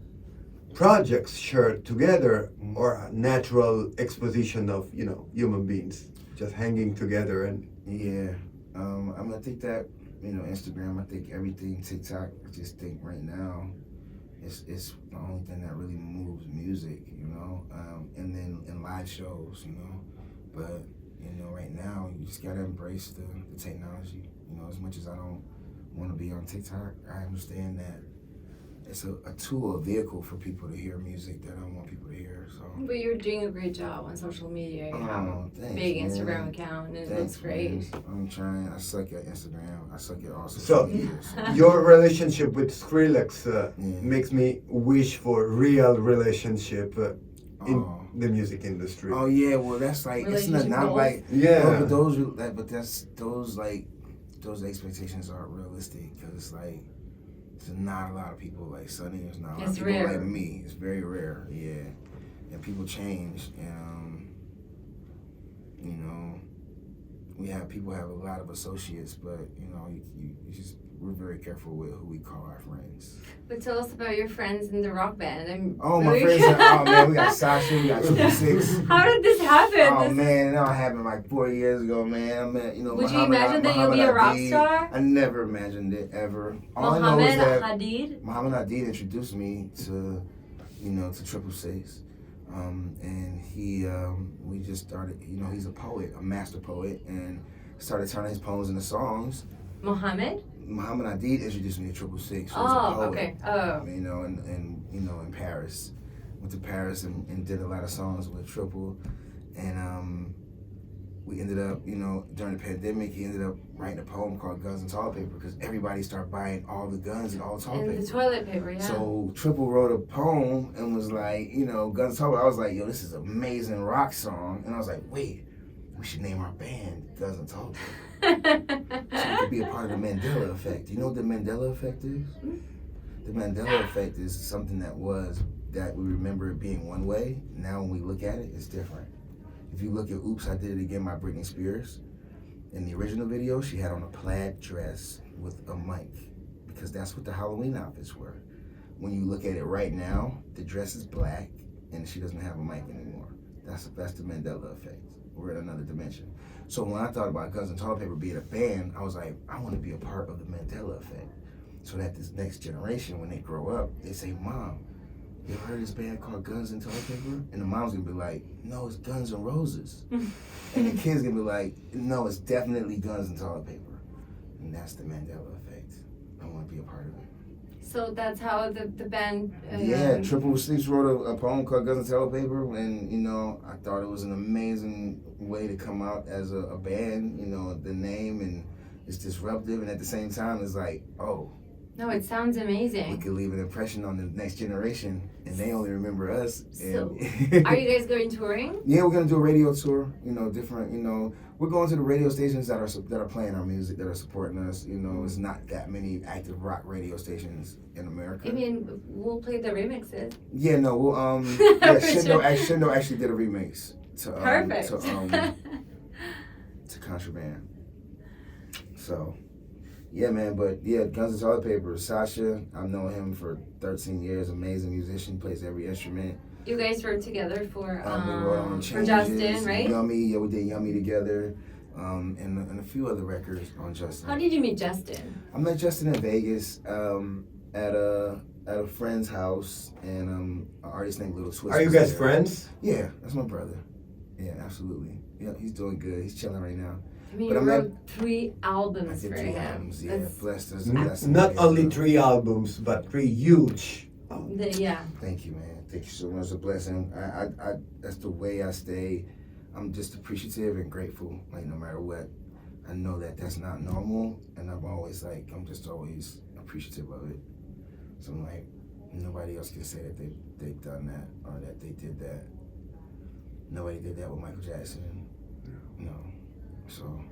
projects shared together or a natural exposition of, human beings just hanging together and... Yeah. I think that, Instagram, I think everything, TikTok, I just think right now it's the only thing that really moves music, you know, and then in live shows, you know. But, you know, right now, you just gotta embrace the technology. You know, as much as I don't want to be on TikTok, I understand that it's a tool, a vehicle for people to hear music that I don't want people to hear. So. But you're doing a great job on social media. You have a Thanks, big man. Instagram account, and it looks great. Man. I'm trying. I suck at Instagram. I suck at all So, social media. So. your relationship with Skrillex Yeah. makes me wish for real relationship in Oh. the music industry. Oh yeah, well that's like it's not, Relationship not goals? like Yeah. but those expectations aren't realistic because like there's not a lot of people like Sonny. There's not a lot It's of people rare. like me. It's very rare, yeah. And people change, and you know, people have a lot of associates, but you know, you just we're very careful with who we call our friends. But tell us about your friends in the rock band. Oh, my friends! Oh man, we got Sasha, we got 666. How did this happen? Oh man, it all happened like 4 years ago, man. I met, you know, Would you Muhammad- imagine that you'll be a Muhammad rock Hadid. star? I never imagined it ever. All I know Mohammed is that Hadid. Muhammad Hadid introduced me to, you know, to 666. And we just started, you know, he's a poet, a master poet, and started turning his poems into songs. Muhammad? Muhammad Hadid introduced me to 666. He was a Oh, poet, okay. Oh. you know, and you know, in Paris. Went to Paris and did a lot of songs with Triple. And we ended up, you know, during the pandemic, he ended up writing a poem called Guns and Toilet Paper because everybody started buying all the guns and all the toilet And paper. the toilet paper, yeah. So Triple wrote a poem and was like, you know, Guns and Toilet Paper. I was like, yo, this is an amazing rock song. And I was like, wait, we should name our band Guns and Toilet Paper. So we could be a part of the Mandela effect. You know what the Mandela effect is? The Mandela effect is something that we remember it being one way. Now when we look at it, it's different. If you look at Oops, I Did It Again by Britney Spears, in the original video, she had on a plaid dress with a mic because that's what the Halloween outfits were. When you look at it right now, the dress is black and she doesn't have a mic anymore. That's the Mandela effect. We're in another dimension. So when I thought about Guns and Toilet Paper being a band, I was like, I want to be a part of the Mandela effect. So that this next generation, when they grow up, they say, Mom, you ever heard of this band called Guns and Toilet Paper? And the mom's gonna be like, no, it's Guns and Roses. And the kid's gonna be like, no, it's definitely Guns and Toilet Paper. And that's the Mandela effect. I want to be a part of it. So that's how the band. Yeah, 666 wrote a poem called Guns and Toilet Paper, and you know, I thought it was an amazing way to come out as a band. You know, the name and it's disruptive, and at the same time, it's like, oh. No, it sounds We amazing. could leave an impression on the next generation, and they only remember us. So, And are you guys going touring? Yeah, we're gonna do a radio tour. You know, different. You know, we're going to the radio stations that are playing our music, that are supporting us. You know, it's not that many active rock radio stations in America. I mean, we'll play the remixes. Yeah, no, we'll Shindo actually did a remix Perfect. to Contraband. So. Yeah, man, but yeah, Guns and Toilet Paper. Sasha, I've known him for 13 years. Amazing musician, plays every instrument. You guys wrote together for We wrote on for Changes, Justin, right? Yummy, yeah, we did Yummy together, and a few other records on Justin. How did you meet Justin? I met Justin in Vegas at a friend's house, and an artist named Little Swiss. Are you was guys there. friends? Yeah, that's my brother. Yeah, absolutely. Yeah, he's doing good. He's chilling right now. I mean, But you I wrote met- 3 I albums did for 3 him. albums. Yeah, That's- blessed us. Not only 3 albums, but 3 huge. Yeah. Thank you, man. Thank you so much. It's a blessing. I that's the way I stay. I'm just appreciative and grateful. Like no matter what, I know that that's not normal, and I'm just always appreciative of it. So I'm like, nobody else can say that they've done that or that they did that. Nobody did that with Michael Jackson. No. So,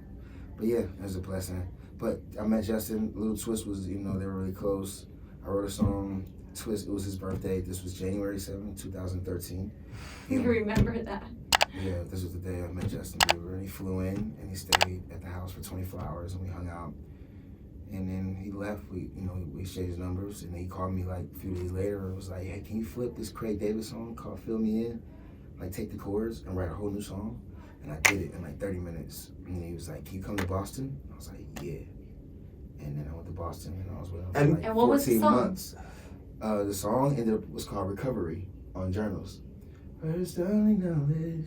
but yeah, it was a blessing. But I met Justin. Little Twist was, you know, they were really close. I wrote a song. Twist, it was his birthday. This was January 7th, 2013. You remember that? Yeah, this was the day I met Justin Bieber. And he flew in and he stayed at the house for 24 hours and we hung out. And then he left. We exchanged numbers. And then he called me like a few days later and was like, hey, can you flip this Craig David song called Fill Me In? Like take the chords and write a whole new song. And I did it in like 30 minutes. And he was like, can you come to Boston? I was like, yeah. And then I went to Boston and I was with him for like And what was the 14 song? months. The song was called Recovery on Journals. First only knowledge.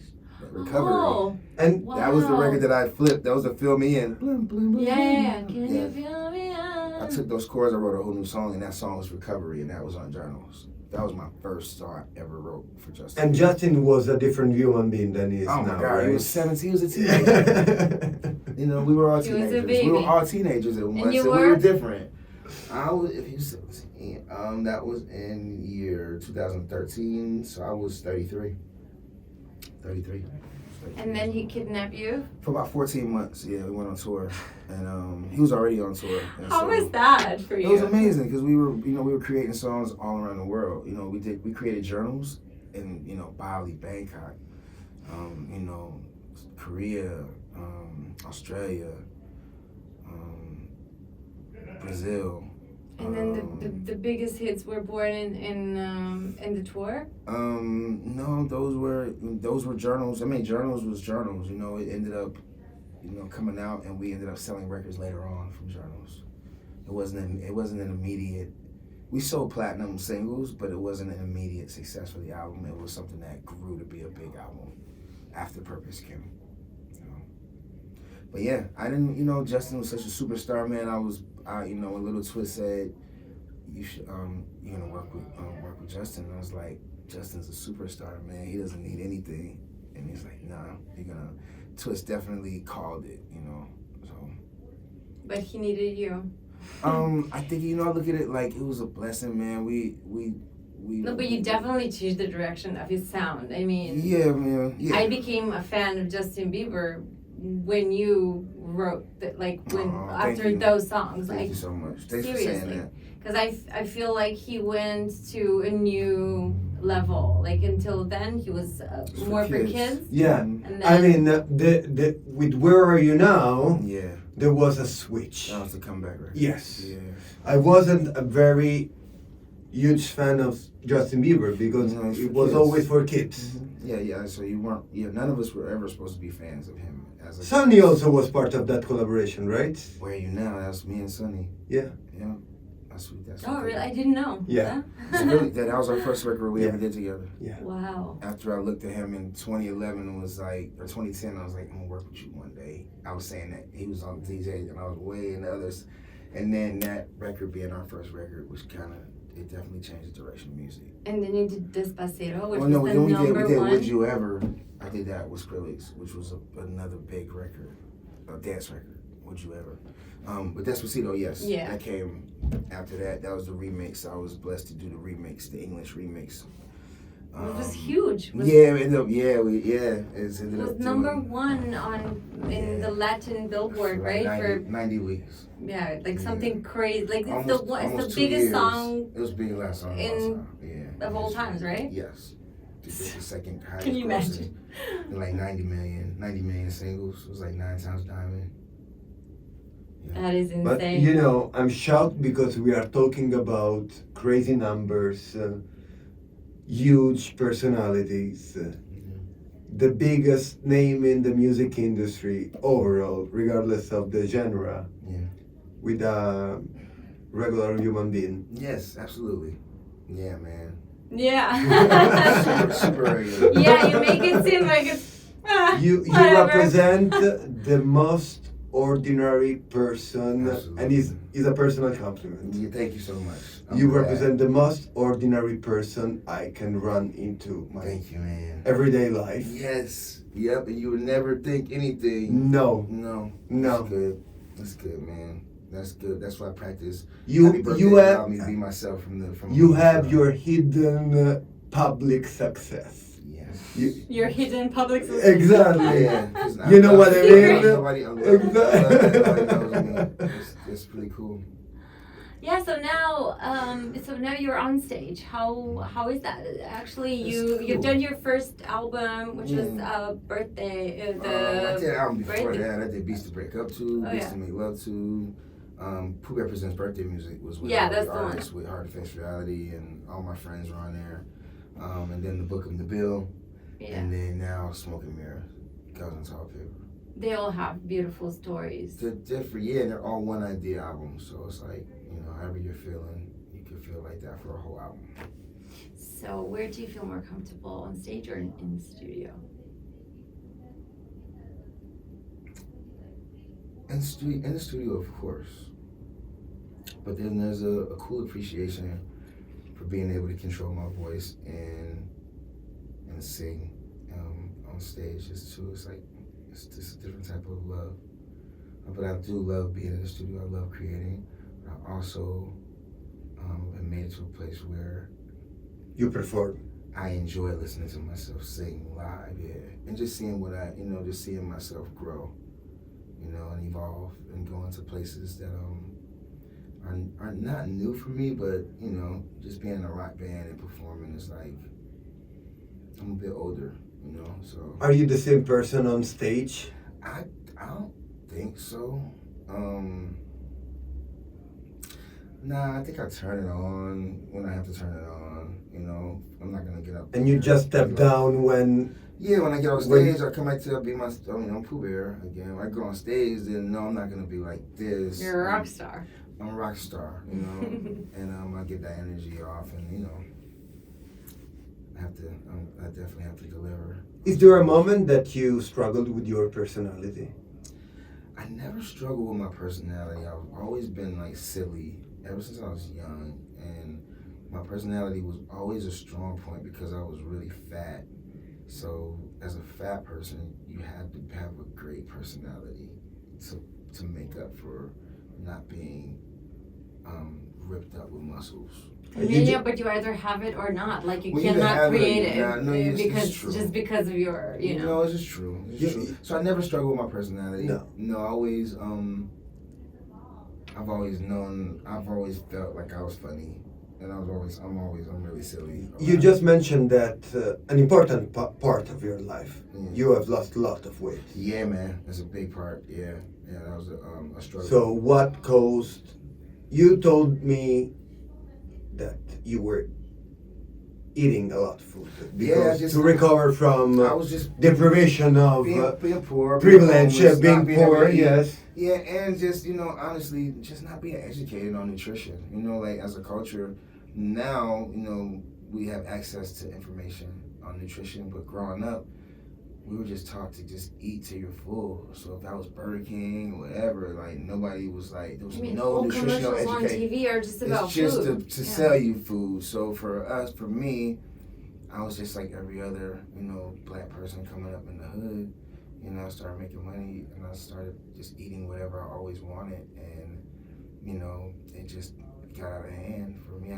Recovery. Oh, And wow. That was the record that I flipped. That was the Fill Me In. Blum, blum, blum, Yeah. blum. Can you feel me? I took those chords, I wrote a whole new song, and that song was Recovery, and that was on Journals. That was my first song I ever wrote for Justin. And Justin was a different human being than he is Oh now, my God, right? he was 17, he was a teenager. You know, we were all He was a teenagers. baby. We were all teenagers at once, you and we were? were different. I was, if he was 17, that was in year 2013, so I was 33. 33. And then he kidnapped you? For about 14 months, yeah, we went on tour, and he was already on tour. And How so was that for you? It was amazing because we were creating songs all around the world. You know, we created journals in Bali, Bangkok, Korea, Australia, Brazil. And then the biggest hits were born in the tour? No, those were journals. I mean, journals was journals. You know, it ended up, coming out, and we ended up selling records later on from journals. It wasn't an immediate. We sold platinum singles, but it wasn't an immediate success for the album. It was something that grew to be a big album after Purpose came. But yeah, I didn't. Justin was such a superstar, man. A Little Twist said, "You should, work with Justin." And I was like, "Justin's a superstar, man. He doesn't need anything." And he's like, "Nah, you're gonna." Twist definitely called it, So. But he needed you. I think I look at it like it was a blessing, man. We. No, but you definitely changed the direction of his sound. I mean. Yeah, man. Yeah. I became a fan of Justin Bieber when you wrote after those songs. Thank you so much. Thanks seriously. for saying that. Because I feel like he went to a new level. Like until then, he was more for kids. Yeah, And then, I mean, the with Where Are You Now? Yeah. There was a switch. That was the comeback record. Yes. Yeah. I wasn't a very huge fan of Justin Bieber because it was kids. always for kids. Mm-hmm. Yeah. So you weren't. Yeah. None of us were ever supposed to be fans of him. Sonny also was part of that collaboration, right? Where Are You Now? That's me and Sonny. Yeah. Yeah. That's sweet. oh, really? I didn't know. Yeah. That was our first record we ever did together. Yeah. Wow. After I looked at him in 2011, or 2010, I was like, I'm gonna work with you one day. I was saying that he was on DJ and I was way in the others. And then that record being our first record was it definitely changed the direction of music. And then you did Despacito, which Well, no, was the then we number did one. Would You Ever. I did that with Skrillex, which was another big record, a dance record. Would You Ever? But Despacito, yes. Yeah. That came after that. That was the remix. I was blessed to do the remix, the English remix. It was huge. It ended up. It ended was up number doing, one in the Latin Billboard, for right? 90 weeks. Something crazy. Like Almost it's the 2 biggest years. song It was the biggest last song of all times, right? Yes. It's the second highest. Can you imagine? Like 90 million singles. It was like 9 times diamond. Yeah. That is But insane. I'm shocked because we are talking about crazy numbers, huge personalities, the biggest name in the music industry overall, regardless of the genre, with a regular human being. Yes, absolutely. Yeah, man. Yeah. super regular. Yeah, you make it seem like it's. You whatever. represent the most ordinary person, Absolutely. and is a personal compliment. Yeah, thank you so much. You glad. represent the most ordinary person I can run into my Thank you, man. everyday life. Yes. Yep. And you would never think anything. No. That's good. That's good, man. That's good. That's why I practice. You Happy birthday allowed me to be myself from. You have your hidden public success. Yes. Your hidden public. Exactly. Yeah. 'Cause You know what I mean? Nobody knows me. It's pretty cool. Yeah. So now you're on stage. How is that? Actually, you've done your first album, which was birthday. I did an album before birthday. that. I did Beats to Break Up To, Oh, Beats yeah. to Make Love To. Who Represents Birthday Music was with Yeah, all that's the the one. artists with Heart of Face Reality, and all my friends were on there. And then the Book of the Bill, Yeah. and then now Smoke and Mirror, Cousin Tall Paper. They all have beautiful stories. They're different, and they're all one idea albums. So it's like, however you're feeling, you can feel feel like that for a whole album. So where do you feel more comfortable, on stage or in the studio? In the studio, of course. But then there's a cool appreciation for being able to control my voice and sing on stage. It's just a different type of love. But I do love being in the studio. I love creating. I also have made it to a place where You perform. I enjoy listening to myself sing live, and just seeing just seeing myself grow, and evolve and go into places that are not new for me, but just being in a rock band and performing is like I'm a bit older, so. Are you the same person on stage? I don't think so. Nah, I think I turn it on when I have to turn it on. I'm not gonna get up. And you just step down when. Yeah, when I get on stage, I come back to be I'm Pooh Bear again. When I go on stage, then no, I'm not gonna be like this. You're a rock star. I'm a rock star, and I get that energy off, and I definitely have to deliver. Is there a moment that you struggled with your personality? I never struggled with my personality. I've always been like silly ever since I was young, and my personality was always a strong point because I was really fat. So as a fat person, you had to have a great personality to make up for not being ripped up with muscles. But you either have it or not. Like you cannot create it because of your, No, it's just true. It's true. So I never struggle with my personality. No, always. I've always felt like I was funny, and I'm really silly. You just mentioned that an important part of your life. Yeah. You have lost a lot of weight. Yeah, man, that's a big part. Yeah, that was a struggle. So what caused? You told me that you were eating a lot of food because to recover from I was just deprivation of being poor, privilege, being poor. Yes. Yeah, and just honestly, just not being educated on nutrition. Like as a culture, now we have access to information on nutrition, but growing up, we were just taught to just eat till you're full. So if that was Burger King or whatever, like nobody was like, there was no nutritional education. Commercials on TV are just about food. It's just to sell you food. So for me, I was just like every other, black person coming up in the hood. I started making money and I started just eating whatever I always wanted, and it just got out of hand for me. I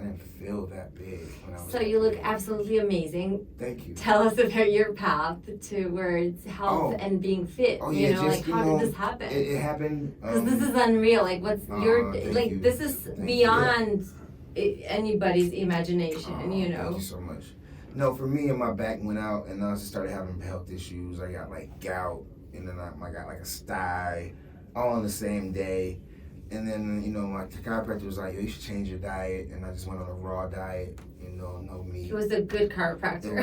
didn't feel that big when I was. So you look absolutely amazing. Thank you. Tell us about your path towards health and being fit. Oh, yeah, how did this happen? It happened. Because this is unreal. Like, what's your this is beyond anybody's imagination. Thank you so much. No, for me, my back went out, and I just started having health issues. I got like gout, and then I got like a sty, all on the same day. And then, my chiropractor was like, you should change your diet. And I just went on a raw diet, no meat. He was a good chiropractor.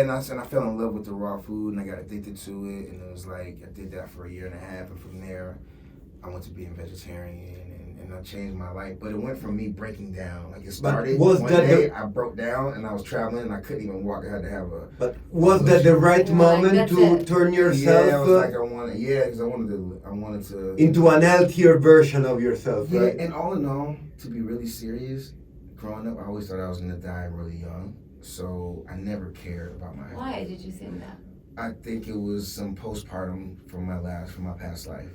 And I fell in love with the raw food, and I got addicted to it. And it was like, I did that for a year and a half. And from there, I went to being vegetarian, and I changed my life. But it went from me breaking down. Like it started one day, I broke down, and I was traveling, and I couldn't even walk. I had to have a... But was that the right moment to turn yourself... Yeah, I was like, because I wanted to... Into an healthier version of yourself, yeah, right? And all in all, to be really serious, growing up, I always thought I was going to die really young. So I never cared about my health. Why did you think that? I think it was some postpartum from my past life.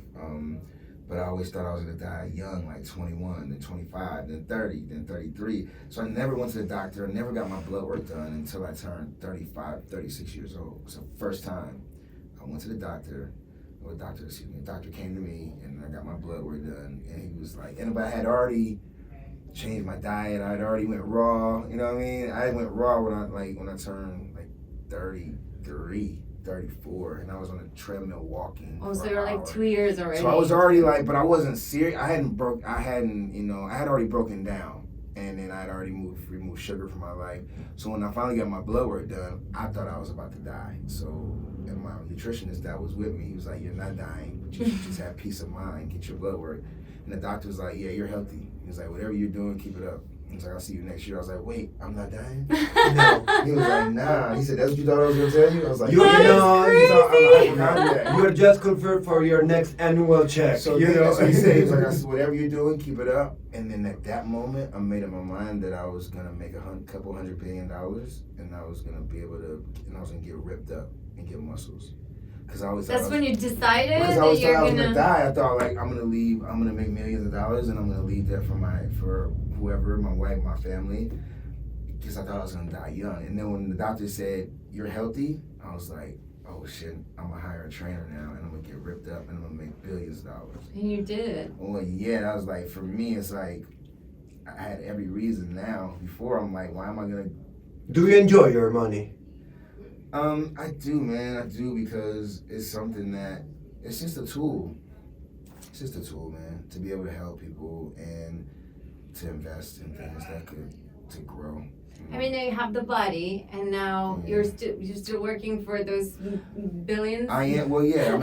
But I always thought I was going to die young, like 21, then 25, then 30, then 33. So I never went to the doctor, never got my blood work done until I turned 35, 36 years old. So first time I went to the doctor, the doctor came to me, and I got my blood work done. And he was like, but I had already changed my diet. I had already went raw, you know what I mean? I went raw when I turned like 33. 34, and I was on a treadmill walking. Oh, so you're like 2 years already. So I was already but I wasn't serious. I had already broken down, and then I had already removed sugar from my life. So when I finally got my blood work done, I thought I was about to die. So, and my nutritionist that was with me, he was like, "You're not dying, but you should just have peace of mind, get your blood work." And the doctor was like, yeah, you're healthy. He was like, whatever you're doing, keep it up. He's like, I'll see you next year. I was like, wait, I'm not dying? No. He was like, nah. He said, that's what you thought I was going to tell you? I was like, You know, I'm you're just confirmed for your next annual check. So you yeah, know? that's what he said. He was like, I said, whatever you're doing, keep it up. And then at that moment, I made up my mind that I was going to make couple $100 billion, and I was going to be able to, and I was going to get ripped up and get muscles. Because I always That's when you decided because I that always you're thought I was gonna die. I thought like I'm gonna make millions of dollars, and I'm gonna leave that for whoever, my wife, my family. Because I thought I was gonna die young. And then when the doctor said you're healthy, I was like, oh shit, I'm gonna hire a trainer now, and I'm gonna get ripped up, and I'm gonna make billions of dollars. And you did. Well, yeah, that was like, for me, it's like I had every reason now. Before, I'm like, why am I gonna? Do you enjoy your money? I do, man. I do, because it's something that, it's just a tool. It's just a tool, man, to be able to help people and to invest in things that to grow. I mean, now you have the body, and now you're still working for those billions. I am. Well, yeah.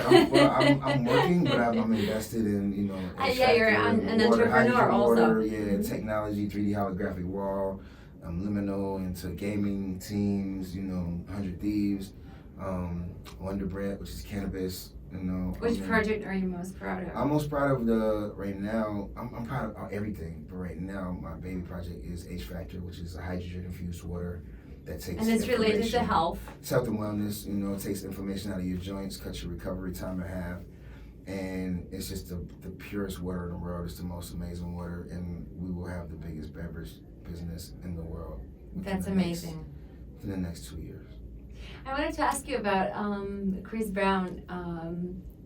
I'm working, but I'm invested in, you know. Yeah, you're an entrepreneur also. Yeah, technology, 3D holographic wall. Liminal, into gaming teams, you know, 100 Thieves, Wonder Bread, which is cannabis, you know. Which project are you most proud of? I'm most proud of right now, I'm proud of everything, but right now my baby project is H Factor, which is a hydrogen infused water that takes And it's related to health. It's health and wellness, you know, it takes inflammation out of your joints, cuts your recovery time in half. And it's just the purest water in the world. It's the most amazing water, and we will have the biggest beverage business in the world. That's amazing. In the next 2 years. I wanted to ask you about Chris Brown.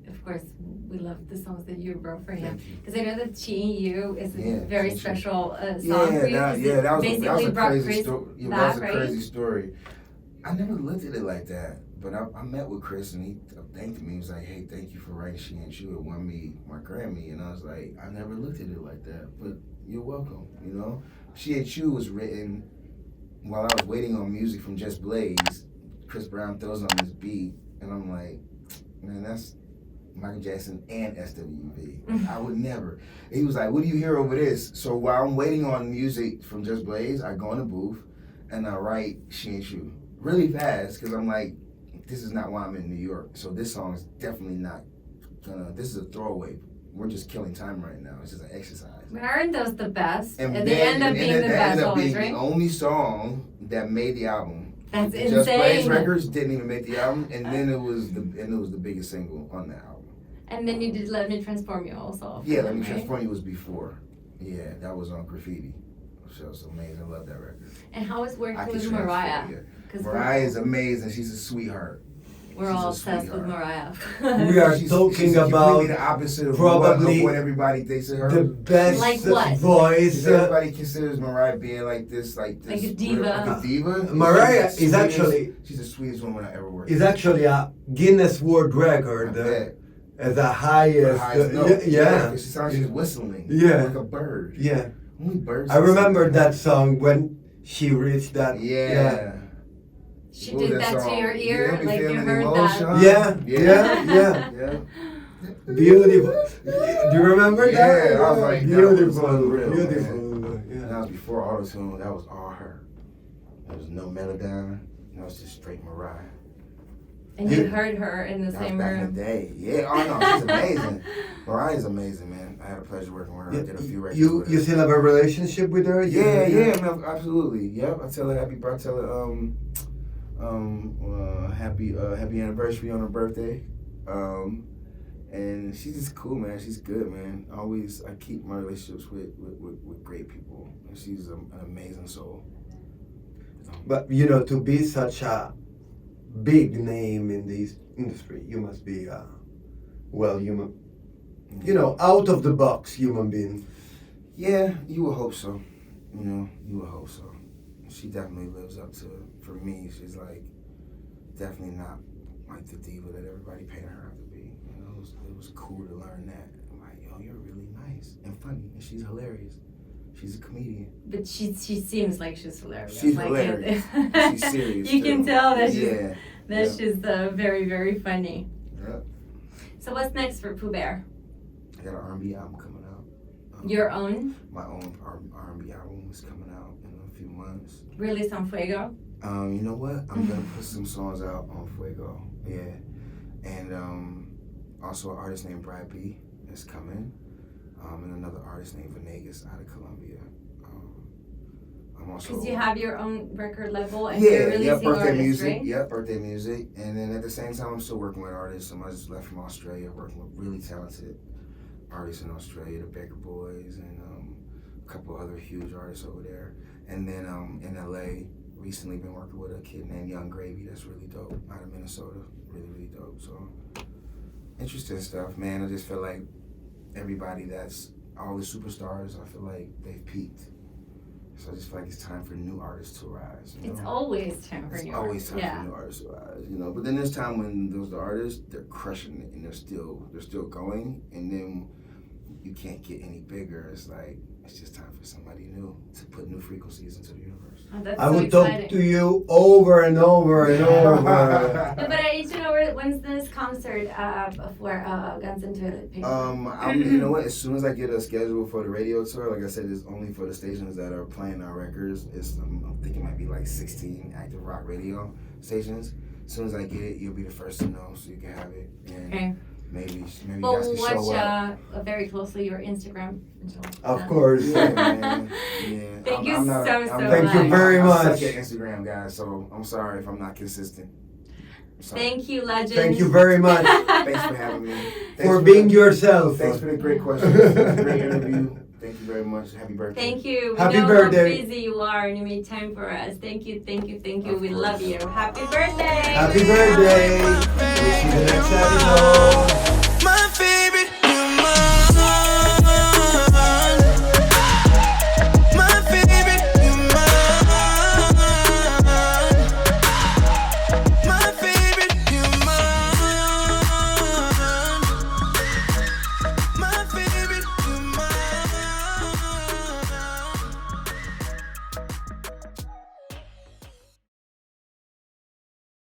Of course, we love the songs that you wrote for him, because I know that She and You is a very special song for you. That was a crazy story. Yeah, that was a right? crazy story. I never looked at it like that, but I met with Chris, and he thanked me. He was like, "Hey, thank you for writing She Ain't You. It won me my Grammy." And I was like, "I never looked at it like that, but you're welcome." You know, She Ain't You was written while I was waiting on music from Just Blaze. Chris Brown throws on this beat, and I'm like, "Man, that's Michael Jackson and SWV. I would never." He was like, "What do you hear over this?" So while I'm waiting on music from Just Blaze, I go in the booth and I write She Ain't You really fast, because I'm like, this is not why I'm in New York. So this song is definitely not gonna, this is a throwaway. We're just killing time right now. It's just an exercise. But aren't those the best? And they end up being the best always, right? The only song that made the album. That's insane. Just Blaze Records didn't even make the album, and then it was the biggest single on the album. And then you did Let Me Transform You also. Yeah, Let Me Transform You was before. Yeah, that was on Graffiti. So it's amazing. I love that record. And how is working with Mariah? Mariah is amazing. She's a sweetheart. We're all obsessed with Mariah. We are talking about the opposite of probably what everybody thinks of her. The best like what? voice. Everybody considers Mariah being like this, like a diva. Like a diva. Mariah is actually, she's the sweetest woman I ever worked with. with. Is actually a Guinness World Record as the highest. Note. Yeah. She sounds like she's whistling. Yeah. Like a bird. Yeah. Only birds. I remember that song when she reached that. Yeah. She did that to your ear, like you heard that. Yeah. Beautiful. Do you remember that? Yeah, I was like, beautiful. And that was before auto-tune. That was all her. There was no melody. That was just straight Mariah. And you heard her in the same back room. in the day. Yeah, oh no, she's amazing. Mariah's amazing, man. I had a pleasure working with her. I did a few records with her. You still have a relationship with her? Yeah, man, absolutely. Yep, I tell her happy anniversary on her birthday. And she's just cool, man. She's good, man. I keep my relationships with great people. And she's an amazing soul. But to be such a big name in this industry, you must be out of the box human being. Yeah, you would hope so. You would hope so. She definitely lives up to, for me, she's like definitely not like the diva that everybody painted her out to be. It was cool to learn that. I'm like, yo, you're really nice and funny, and she's hilarious. She's a comedian. But she seems like she's hilarious. She's hilarious. She's serious. You can tell that she's very, very funny. Yep. So what's next for Pooh Bear? I got an R&B album coming out. Your own? My own R&B album is coming out in a few months. Release on Fuego? You know what? I'm gonna put some songs out on Fuego. Yeah. And also an artist named Brad B is coming. And another artist named Venegas out of Colombia. I'm also Because you have your own record label and you're releasing birthday artists, music. right? Yeah, birthday music. And then at the same time, I'm still working with artists. I just left from Australia, working with really talented artists in Australia, the Baker Boys, and a couple other huge artists over there. And then in LA, recently been working with a kid named Young Gravy that's really dope out of Minnesota. Really, really dope. So interesting stuff, man. I just feel like everybody that's all the superstars, I feel like they've peaked. So I just feel like it's time for new artists to rise. You know? It's always time for It's new always artists. time for new artists to rise, you know. But then there's time when those artists, they're crushing it and they're still going, and then you can't get any bigger. It's like it's just time for somebody new to put new frequencies into the universe. Oh, that's I so would exciting. talk to you over and over and over. No, but I need to know when's this concert for Guns and Toilet Paper? You know what? As soon as I get a schedule for the radio tour, like I said, it's only for the stations that are playing our records. I'm thinking it might be like 16 active rock radio stations. As soon as I get it, you'll be the first to know, so you can have it. And Okay. maybe you Well, guys can show watch up. very closely your Instagram. Of course. Yeah, man. Yeah. Thank you I'm not- so I'm- Thank you much. very I much. suck at Instagram, guys, so I'm sorry if I'm not consistent. Sorry. Thank you, legend. Thank you very much Thanks for having me. Thanks for being the- yourself. Thanks for the great questions. It was a great interview. Thank you very much. Happy birthday. Thank you. We Happy know birthday. how busy you are and you made time for us. Thank you, thank you, thank you. Of We course. love you. Happy birthday. Happy birthday. We'll see you next episode.